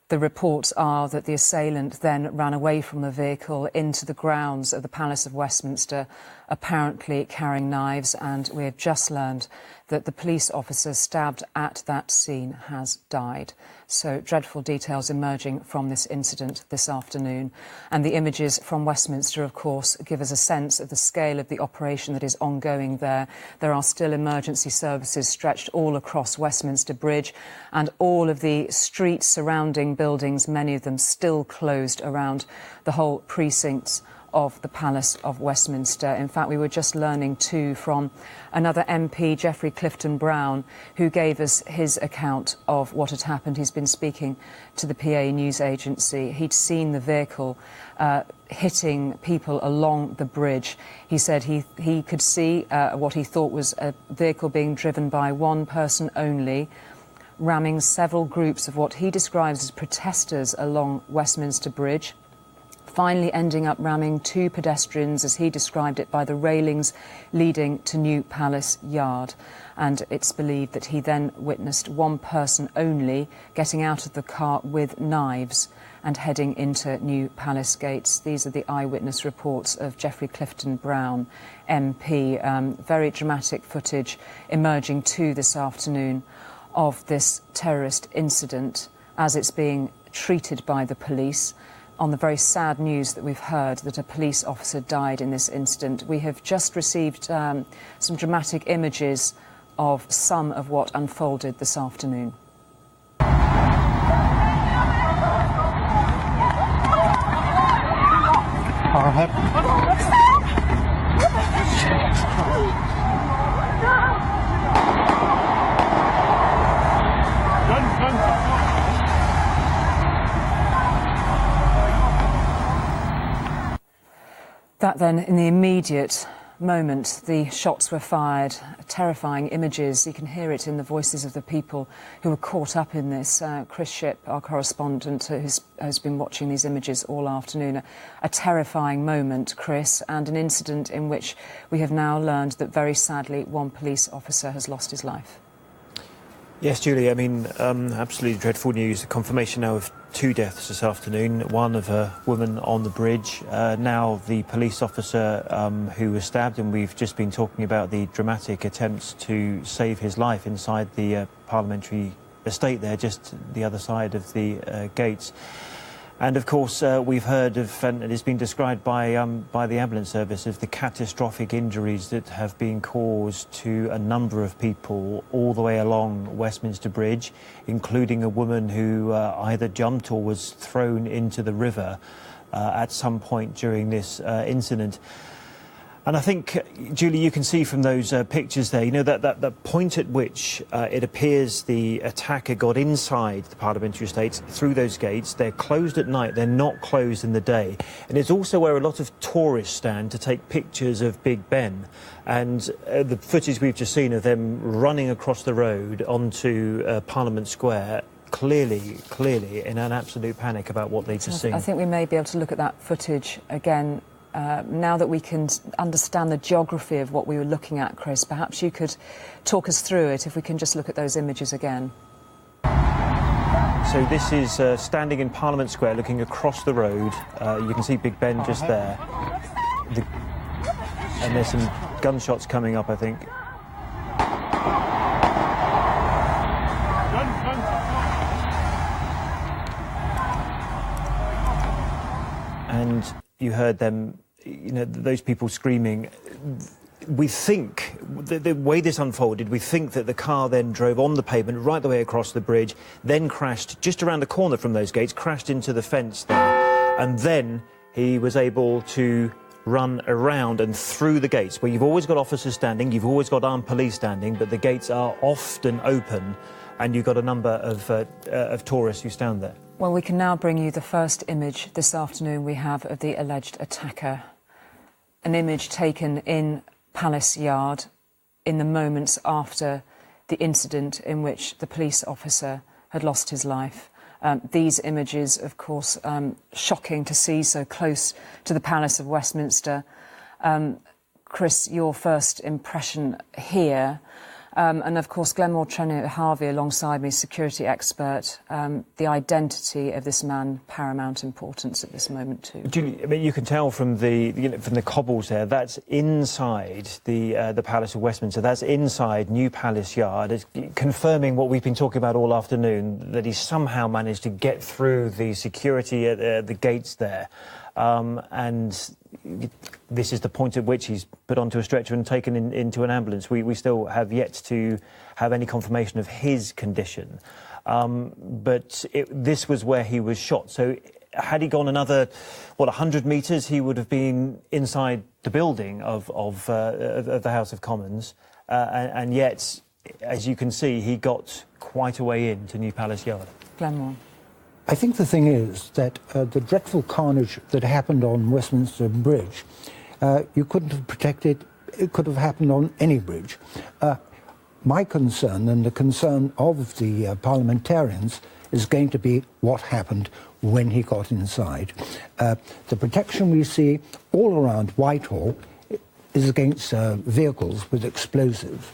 The reports are that the assailant then ran away from the vehicle into the grounds of the Palace of Westminster, apparently carrying knives, and we have just learned that the police officer stabbed at that scene has died. So dreadful details emerging from this incident this afternoon. And the images from Westminster, of course, give us a sense of the scale of the operation that is ongoing there. There are still emergency services stretched all across Westminster Bridge, and all of the streets surrounding buildings, many of them still closed around the whole precincts of the Palace of Westminster. In fact, we were just learning too from another MP, Geoffrey Clifton Brown, who gave us his account of what had happened. He's been speaking to the PA news agency. He'd seen the vehicle hitting people along the bridge. He said he could see what he thought was a vehicle being driven by one person only, ramming several groups of what he describes as protesters along Westminster Bridge, finally ending up ramming 2 pedestrians, as he described it, by the railings leading to New Palace Yard. And it's believed that he then witnessed one person only getting out of the car with knives and heading into New Palace gates. These are the eyewitness reports of Geoffrey Clifton Brown, MP. Very dramatic footage emerging too this afternoon of this terrorist incident as it's being treated by the police. On the very sad news that we've heard that a police officer died in this incident, we have just received some dramatic images of some of what unfolded this afternoon. That then, in the immediate moment, the shots were fired. Terrifying images. You can hear it in the voices of the people who were caught up in this. Chris Shipp, our correspondent, has been watching these images all afternoon. A terrifying moment, Chris, and an incident in which we have now learned that, very sadly, one police officer has lost his life. Yes, Julie, I mean, absolutely dreadful news. The confirmation now of 2 deaths this afternoon, one of a woman on the bridge, now the police officer who was stabbed, and we've just been talking about the dramatic attempts to save his life inside the parliamentary estate there, just the other side of the gates. And of course, we've heard of, and it's been described by the ambulance service, as the catastrophic injuries that have been caused to a number of people all the way along Westminster Bridge, including a woman who either jumped or was thrown into the river at some point during this incident. And I think, Julie, you can see from those pictures there, you know, that the point at which it appears the attacker got inside the parliamentary estate through those gates. They're closed at night, they're not closed in the day. And it's also where a lot of tourists stand to take pictures of Big Ben. And the footage we've just seen of them running across the road onto Parliament Square, clearly in an absolute panic about what they've just seen. I think we may be able to look at that footage again. Now that we can understand the geography of what we were looking at, Chris, perhaps you could talk us through it if we can just look at those images again. So this is standing in Parliament Square looking across the road. You can see Big Ben just there. And there's some gunshots coming up, I think. And you heard them, you know, those people screaming. We think, the way this unfolded, we think that the car then drove on the pavement right the way across the bridge, then crashed just around the corner from those gates, crashed into the fence there, and then he was able to run around and through the gates, where you've always got officers standing, you've always got armed police standing, but the gates are often open, and you've got a number of tourists who stand there. Well, we can now bring you the first image this afternoon we have of the alleged attacker. An image taken in Palace Yard in the moments after the incident in which the police officer had lost his life. These images, of course, shocking to see so close to the Palace of Westminster. Chris, your first impression here, and of course Glenmore Harvey alongside me, security expert, the identity of this man, paramount importance at this moment too. Julie, I mean, you can tell from the cobbles there, that's inside the Palace of Westminster, that's inside New Palace Yard. It's confirming what we've been talking about all afternoon, that he's somehow managed to get through the security at the gates there. And this is the point at which he's put onto a stretcher and taken into an ambulance. We still have yet to have any confirmation of his condition. But this was where he was shot. So had he gone another, 100 metres, he would have been inside the building of the House of Commons. And yet, as you can see, he got quite a way into New Palace Yard. Glenmore. I think the thing is that the dreadful carnage that happened on Westminster Bridge, you couldn't have protected. It could have happened on any bridge. My concern, and the concern of the parliamentarians, is going to be what happened when he got inside. The protection we see all around Whitehall is against vehicles with explosives.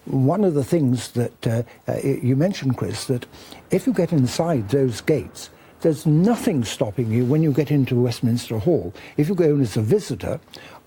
One of the things that you mentioned, Chris, that if you get inside those gates, there's nothing stopping you when you get into Westminster Hall. If you go in as a visitor,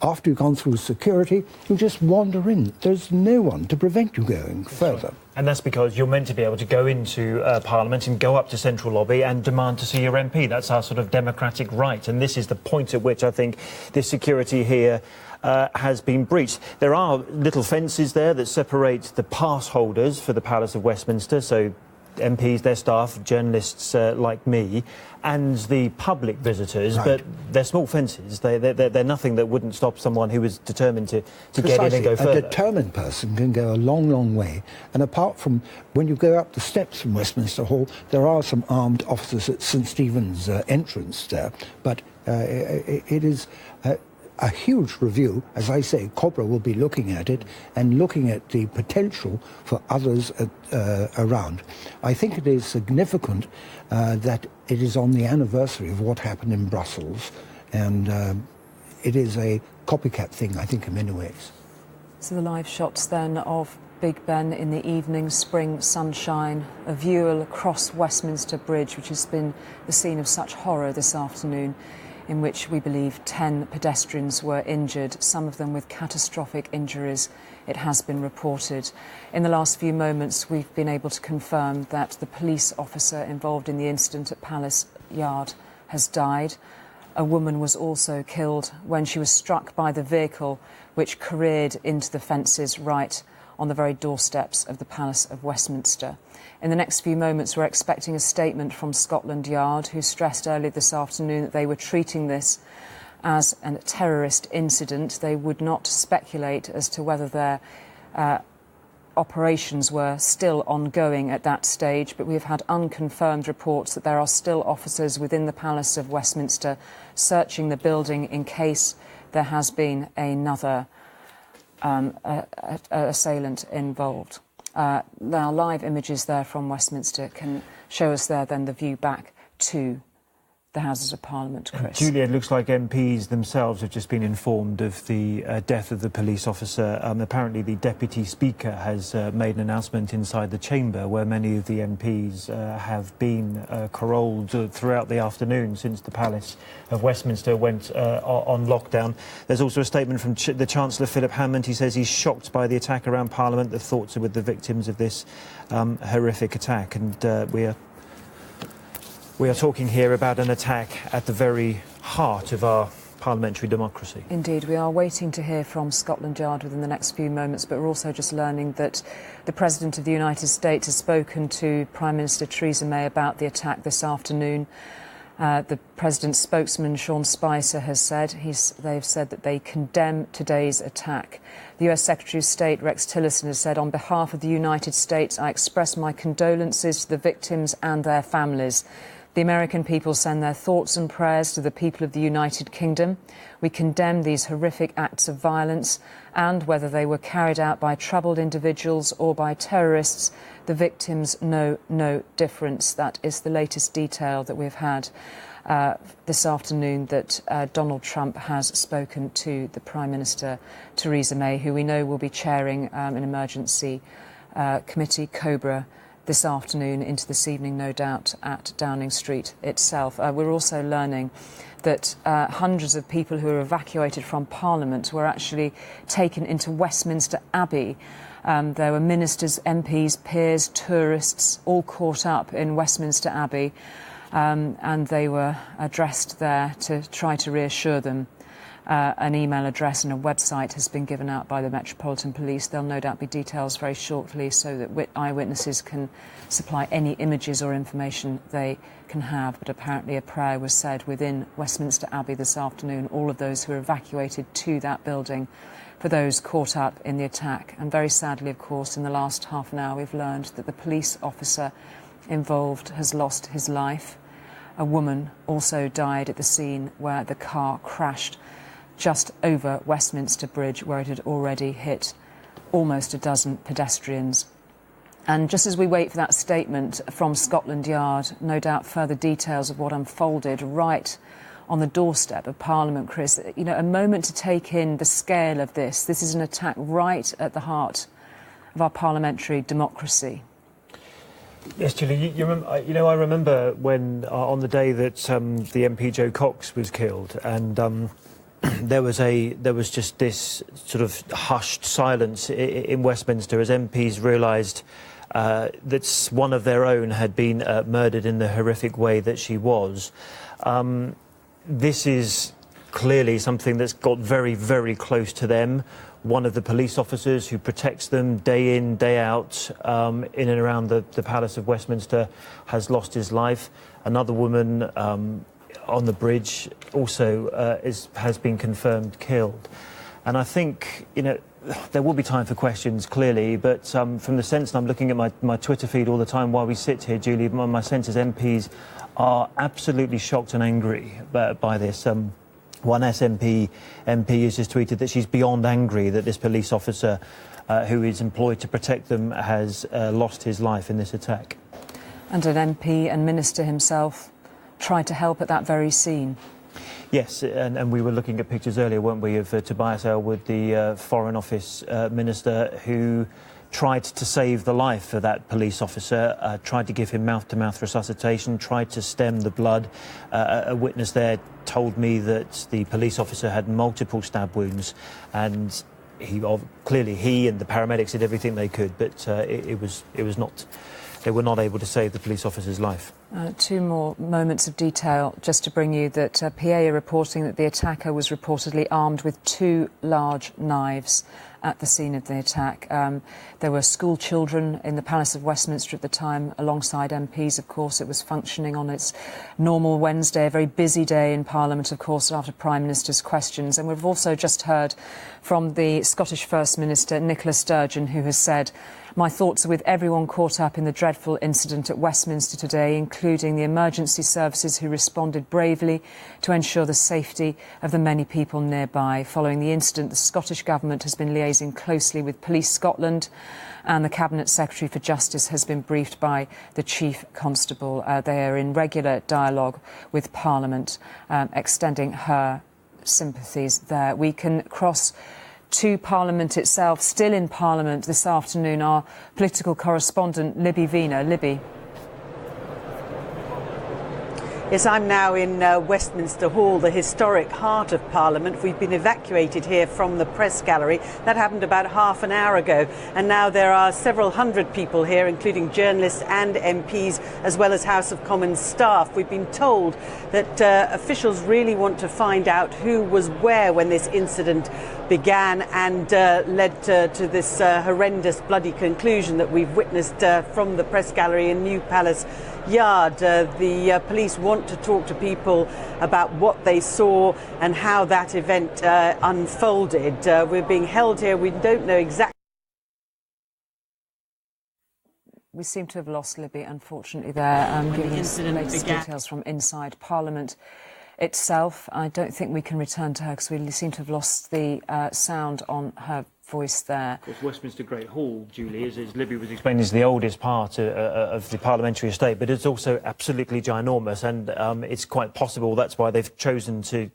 after you've gone through security, you just wander in. There's no one to prevent you going further. Right. And that's because you're meant to be able to go into Parliament and go up to Central Lobby and demand to see your MP. That's our sort of democratic right. And this is the point at which I think this security here has been breached. There are little fences there that separate the pass holders for the Palace of Westminster, so MPs, their staff, journalists like me, and the public visitors, right. But they're small fences. They're nothing that wouldn't stop someone who was determined to get in and go further. A determined person can go a long, long way. And apart from when you go up the steps from Westminster Hall, there are some armed officers at St Stephen's entrance there. But it is a huge review. As I say, Cobra will be looking at it and looking at the potential for others around. I think it is significant that it is on the anniversary of what happened in Brussels, and it is a copycat thing, I think, in many ways. So the live shots then of Big Ben in the evening, spring sunshine, a view across Westminster Bridge, which has been the scene of such horror this afternoon, in which we believe 10 pedestrians were injured, some of them with catastrophic injuries, it has been reported. In the last few moments, we've been able to confirm that the police officer involved in the incident at Palace Yard has died. A woman was also killed when she was struck by the vehicle which careered into the fences right on the very doorsteps of the Palace of Westminster. In the next few moments, we're expecting a statement from Scotland Yard, who stressed earlier this afternoon that they were treating this as a terrorist incident. They would not speculate as to whether their operations were still ongoing at that stage, but we've had unconfirmed reports that there are still officers within the Palace of Westminster searching the building in case there has been another assailant involved. Now, live images there from Westminster can show us there then the view back to the Houses of Parliament, Chris. Julia, it looks like MPs themselves have just been informed of the death of the police officer. Apparently the Deputy Speaker has made an announcement inside the chamber where many of the MPs have been carolled throughout the afternoon since the Palace of Westminster went on lockdown. There's also a statement from the Chancellor, Philip Hammond. He says he's shocked by the attack around Parliament. The thoughts are with the victims of this horrific attack, and we are talking here about an attack at the very heart of our parliamentary democracy. Indeed, we are waiting to hear from Scotland Yard within the next few moments, but we're also just learning that the President of the United States has spoken to Prime Minister Theresa May about the attack this afternoon. The President's spokesman, Sean Spicer, has said, they've said that they condemn today's attack. The US Secretary of State, Rex Tillerson, has said, on behalf of the United States, I express my condolences to the victims and their families. The American people send their thoughts and prayers to the people of the United Kingdom. We condemn these horrific acts of violence, and whether they were carried out by troubled individuals or by terrorists, the victims know no difference. That is the latest detail that we've had this afternoon, that Donald Trump has spoken to the Prime Minister, Theresa May, who we know will be chairing an emergency committee, Cobra, this afternoon into this evening, no doubt, at Downing Street itself. We're also learning that hundreds of people who were evacuated from Parliament were actually taken into Westminster Abbey. There were ministers, MPs, peers, tourists, all caught up in Westminster Abbey, and they were addressed there to try to reassure them An email address and a website has been given out by the Metropolitan Police. There'll no doubt be details very shortly so that eyewitnesses can supply any images or information they can have. But apparently a prayer was said within Westminster Abbey this afternoon, all of those who were evacuated to that building for those caught up in the attack. And very sadly, of course, in the last half an hour, we've learned that the police officer involved has lost his life. A woman also died at the scene where the car crashed just over Westminster Bridge, where it had already hit almost a dozen pedestrians. And just as we wait for that statement from Scotland Yard, no doubt further details of what unfolded right on the doorstep of Parliament, Chris. You know, a moment to take in the scale of this. This is an attack right at the heart of our parliamentary democracy. Yes, Julie, you remember, I remember when, on the day that the MP Joe Cox was killed, and there was just this sort of hushed silence in Westminster as MPs realised that one of their own had been murdered in the horrific way that she was. This is clearly something that's got very, very close to them. One of the police officers who protects them day in, day out, in and around the Palace of Westminster has lost his life. Another woman on the bridge also has been confirmed killed. And I think, you know, there will be time for questions, clearly, but from the sense, and I'm looking at my Twitter feed all the time while we sit here, Julie, my sense is MPs are absolutely shocked and angry by this. One SNP MP has just tweeted that she's beyond angry that this police officer who is employed to protect them has lost his life in this attack. And an MP and minister himself tried to help at that very scene. Yes, and we were looking at pictures earlier, weren't we, of Tobias Ellwood, the Foreign Office minister, who tried to save the life of that police officer, tried to give him mouth-to-mouth resuscitation, tried to stem the blood. A witness there told me that the police officer had multiple stab wounds, and clearly he and the paramedics did everything they could, but they were not able to save the police officer's life. Two more moments of detail just to bring you that PA are reporting that the attacker was reportedly armed with 2 large knives at the scene of the attack. There were school children in the Palace of Westminster at the time, alongside MPs, of course. It was functioning on its normal Wednesday, a very busy day in Parliament, of course, after Prime Minister's questions. And we've also just heard from the Scottish First Minister, Nicola Sturgeon, who has said, "My thoughts are with everyone caught up in the dreadful incident at Westminster today, including the emergency services who responded bravely to ensure the safety of the many people nearby." Following the incident, the Scottish Government has been liaising closely with Police Scotland, and the Cabinet Secretary for Justice has been briefed by the Chief Constable. They are in regular dialogue with Parliament, extending her sympathies there. We can cross to Parliament itself. Still in Parliament this afternoon, our political correspondent Libby Vina. Libby. Yes, I'm now in Westminster Hall, the historic heart of Parliament. We've been evacuated here from the press gallery. That happened about half an hour ago. And now there are several hundred people here, including journalists and MPs, as well as House of Commons staff. We've been told that officials really want to find out who was where when this incident began and led to this horrendous, bloody conclusion that we've witnessed from the press gallery in New Palace Yard. The police want to talk to people about what they saw and how that event unfolded. We're being held here. We don't know exactly. We seem to have lost Libby, unfortunately, there, giving us the latest details from inside Parliament itself. I don't think we can return to her because we seem to have lost the sound on her voice there. Of course, Westminster Great Hall, Julie, as Libby was explaining, is the oldest part of the parliamentary estate, but it's also absolutely ginormous, and it's quite possible that's why they've chosen to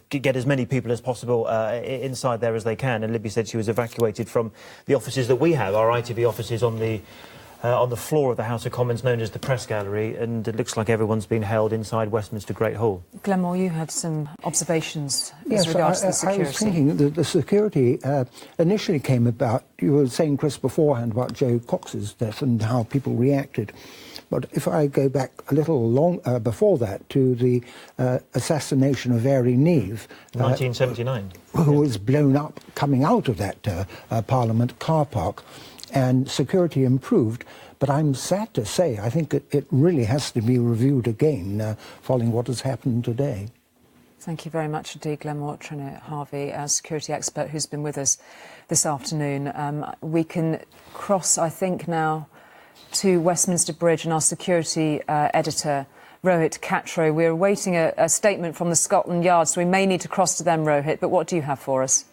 get as many people as possible inside there as they can. And Libby said she was evacuated from the offices that we have, our ITV offices on the floor of the House of Commons, known as the Press Gallery, and it looks like everyone's been held inside Westminster Great Hall. Glenmore, you had some observations as regards to the security. I was thinking that the security initially came about, you were saying, Chris, beforehand about Joe Cox's death and how people reacted. But if I go back a little long before that to the assassination of Very Neve, 1979, who was blown up coming out of that Parliament car park, and security improved. But I'm sad to say, I think it really has to be reviewed again following what has happened today. Thank you very much indeed, Glenmore Harvey, a security expert who's been with us this afternoon. We can cross, I think, now to Westminster Bridge and our security editor, Rohit Katre. We're awaiting a statement from the Scotland Yard, so we may need to cross to them, Rohit. But what do you have for us?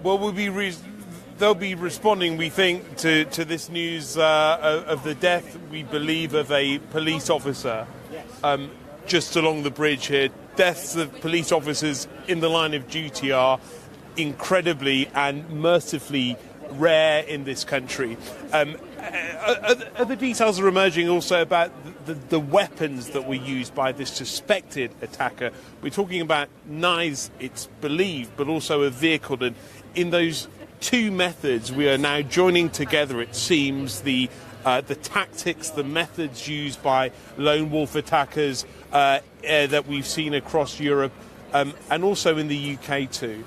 Well, they'll be responding, we think, to this news of the death, we believe, of a police officer just along the bridge here. Deaths of police officers in the line of duty are incredibly and mercifully rare in this country. Other details are emerging also about the weapons that were used by this suspected attacker. We're talking about knives, it's believed, but also a vehicle. And in those two methods, we are now joining together, it seems, the tactics, the methods used by lone wolf attackers that we've seen across Europe and also in the UK too.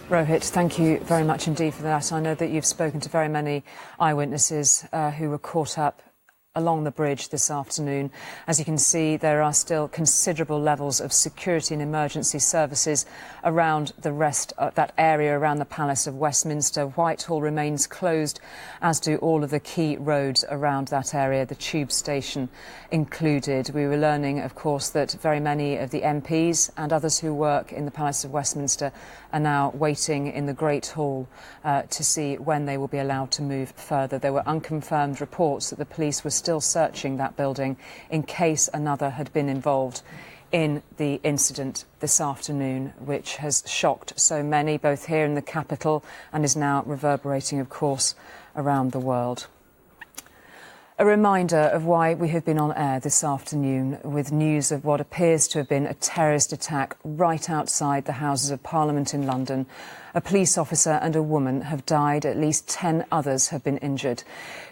Rohit, thank you very much indeed for that. I know that you've spoken to very many eyewitnesses who were caught up along the bridge this afternoon. As you can see, there are still considerable levels of security and emergency services around the rest of that area around the Palace of Westminster. Whitehall remains closed, as do all of the key roads around that area, the tube station included. We were learning, of course, that very many of the MPs and others who work in the Palace of Westminster are now waiting in the Great Hall to see when they will be allowed to move further. There were unconfirmed reports that the police were still searching that building in case another had been involved in the incident this afternoon, which has shocked so many, both here in the capital and is now reverberating, of course, around the world. A reminder of why we have been on air this afternoon with news of what appears to have been a terrorist attack right outside the Houses of Parliament in London. A police officer and a woman have died. At least 10 others have been injured.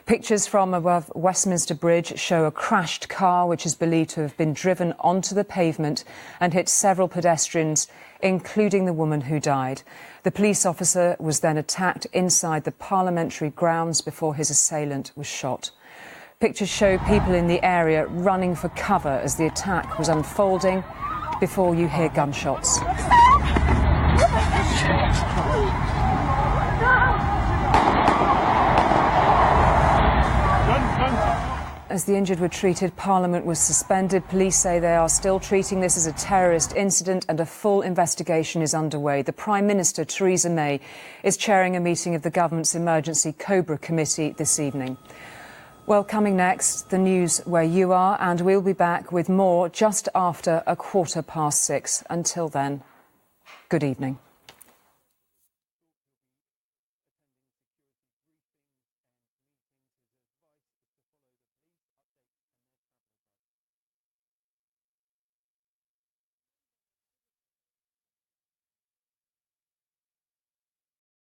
Pictures from above Westminster Bridge show a crashed car which is believed to have been driven onto the pavement and hit several pedestrians, including the woman who died. The police officer was then attacked inside the parliamentary grounds before his assailant was shot. Pictures show people in the area running for cover as the attack was unfolding before you hear gunshots. As the injured were treated, Parliament was suspended. Police say they are still treating this as a terrorist incident and a full investigation is underway. The Prime Minister, Theresa May, is chairing a meeting of the government's Emergency Cobra Committee this evening. Well, coming next, the news where you are, and we'll be back with more just after 6:15. Until then, good evening.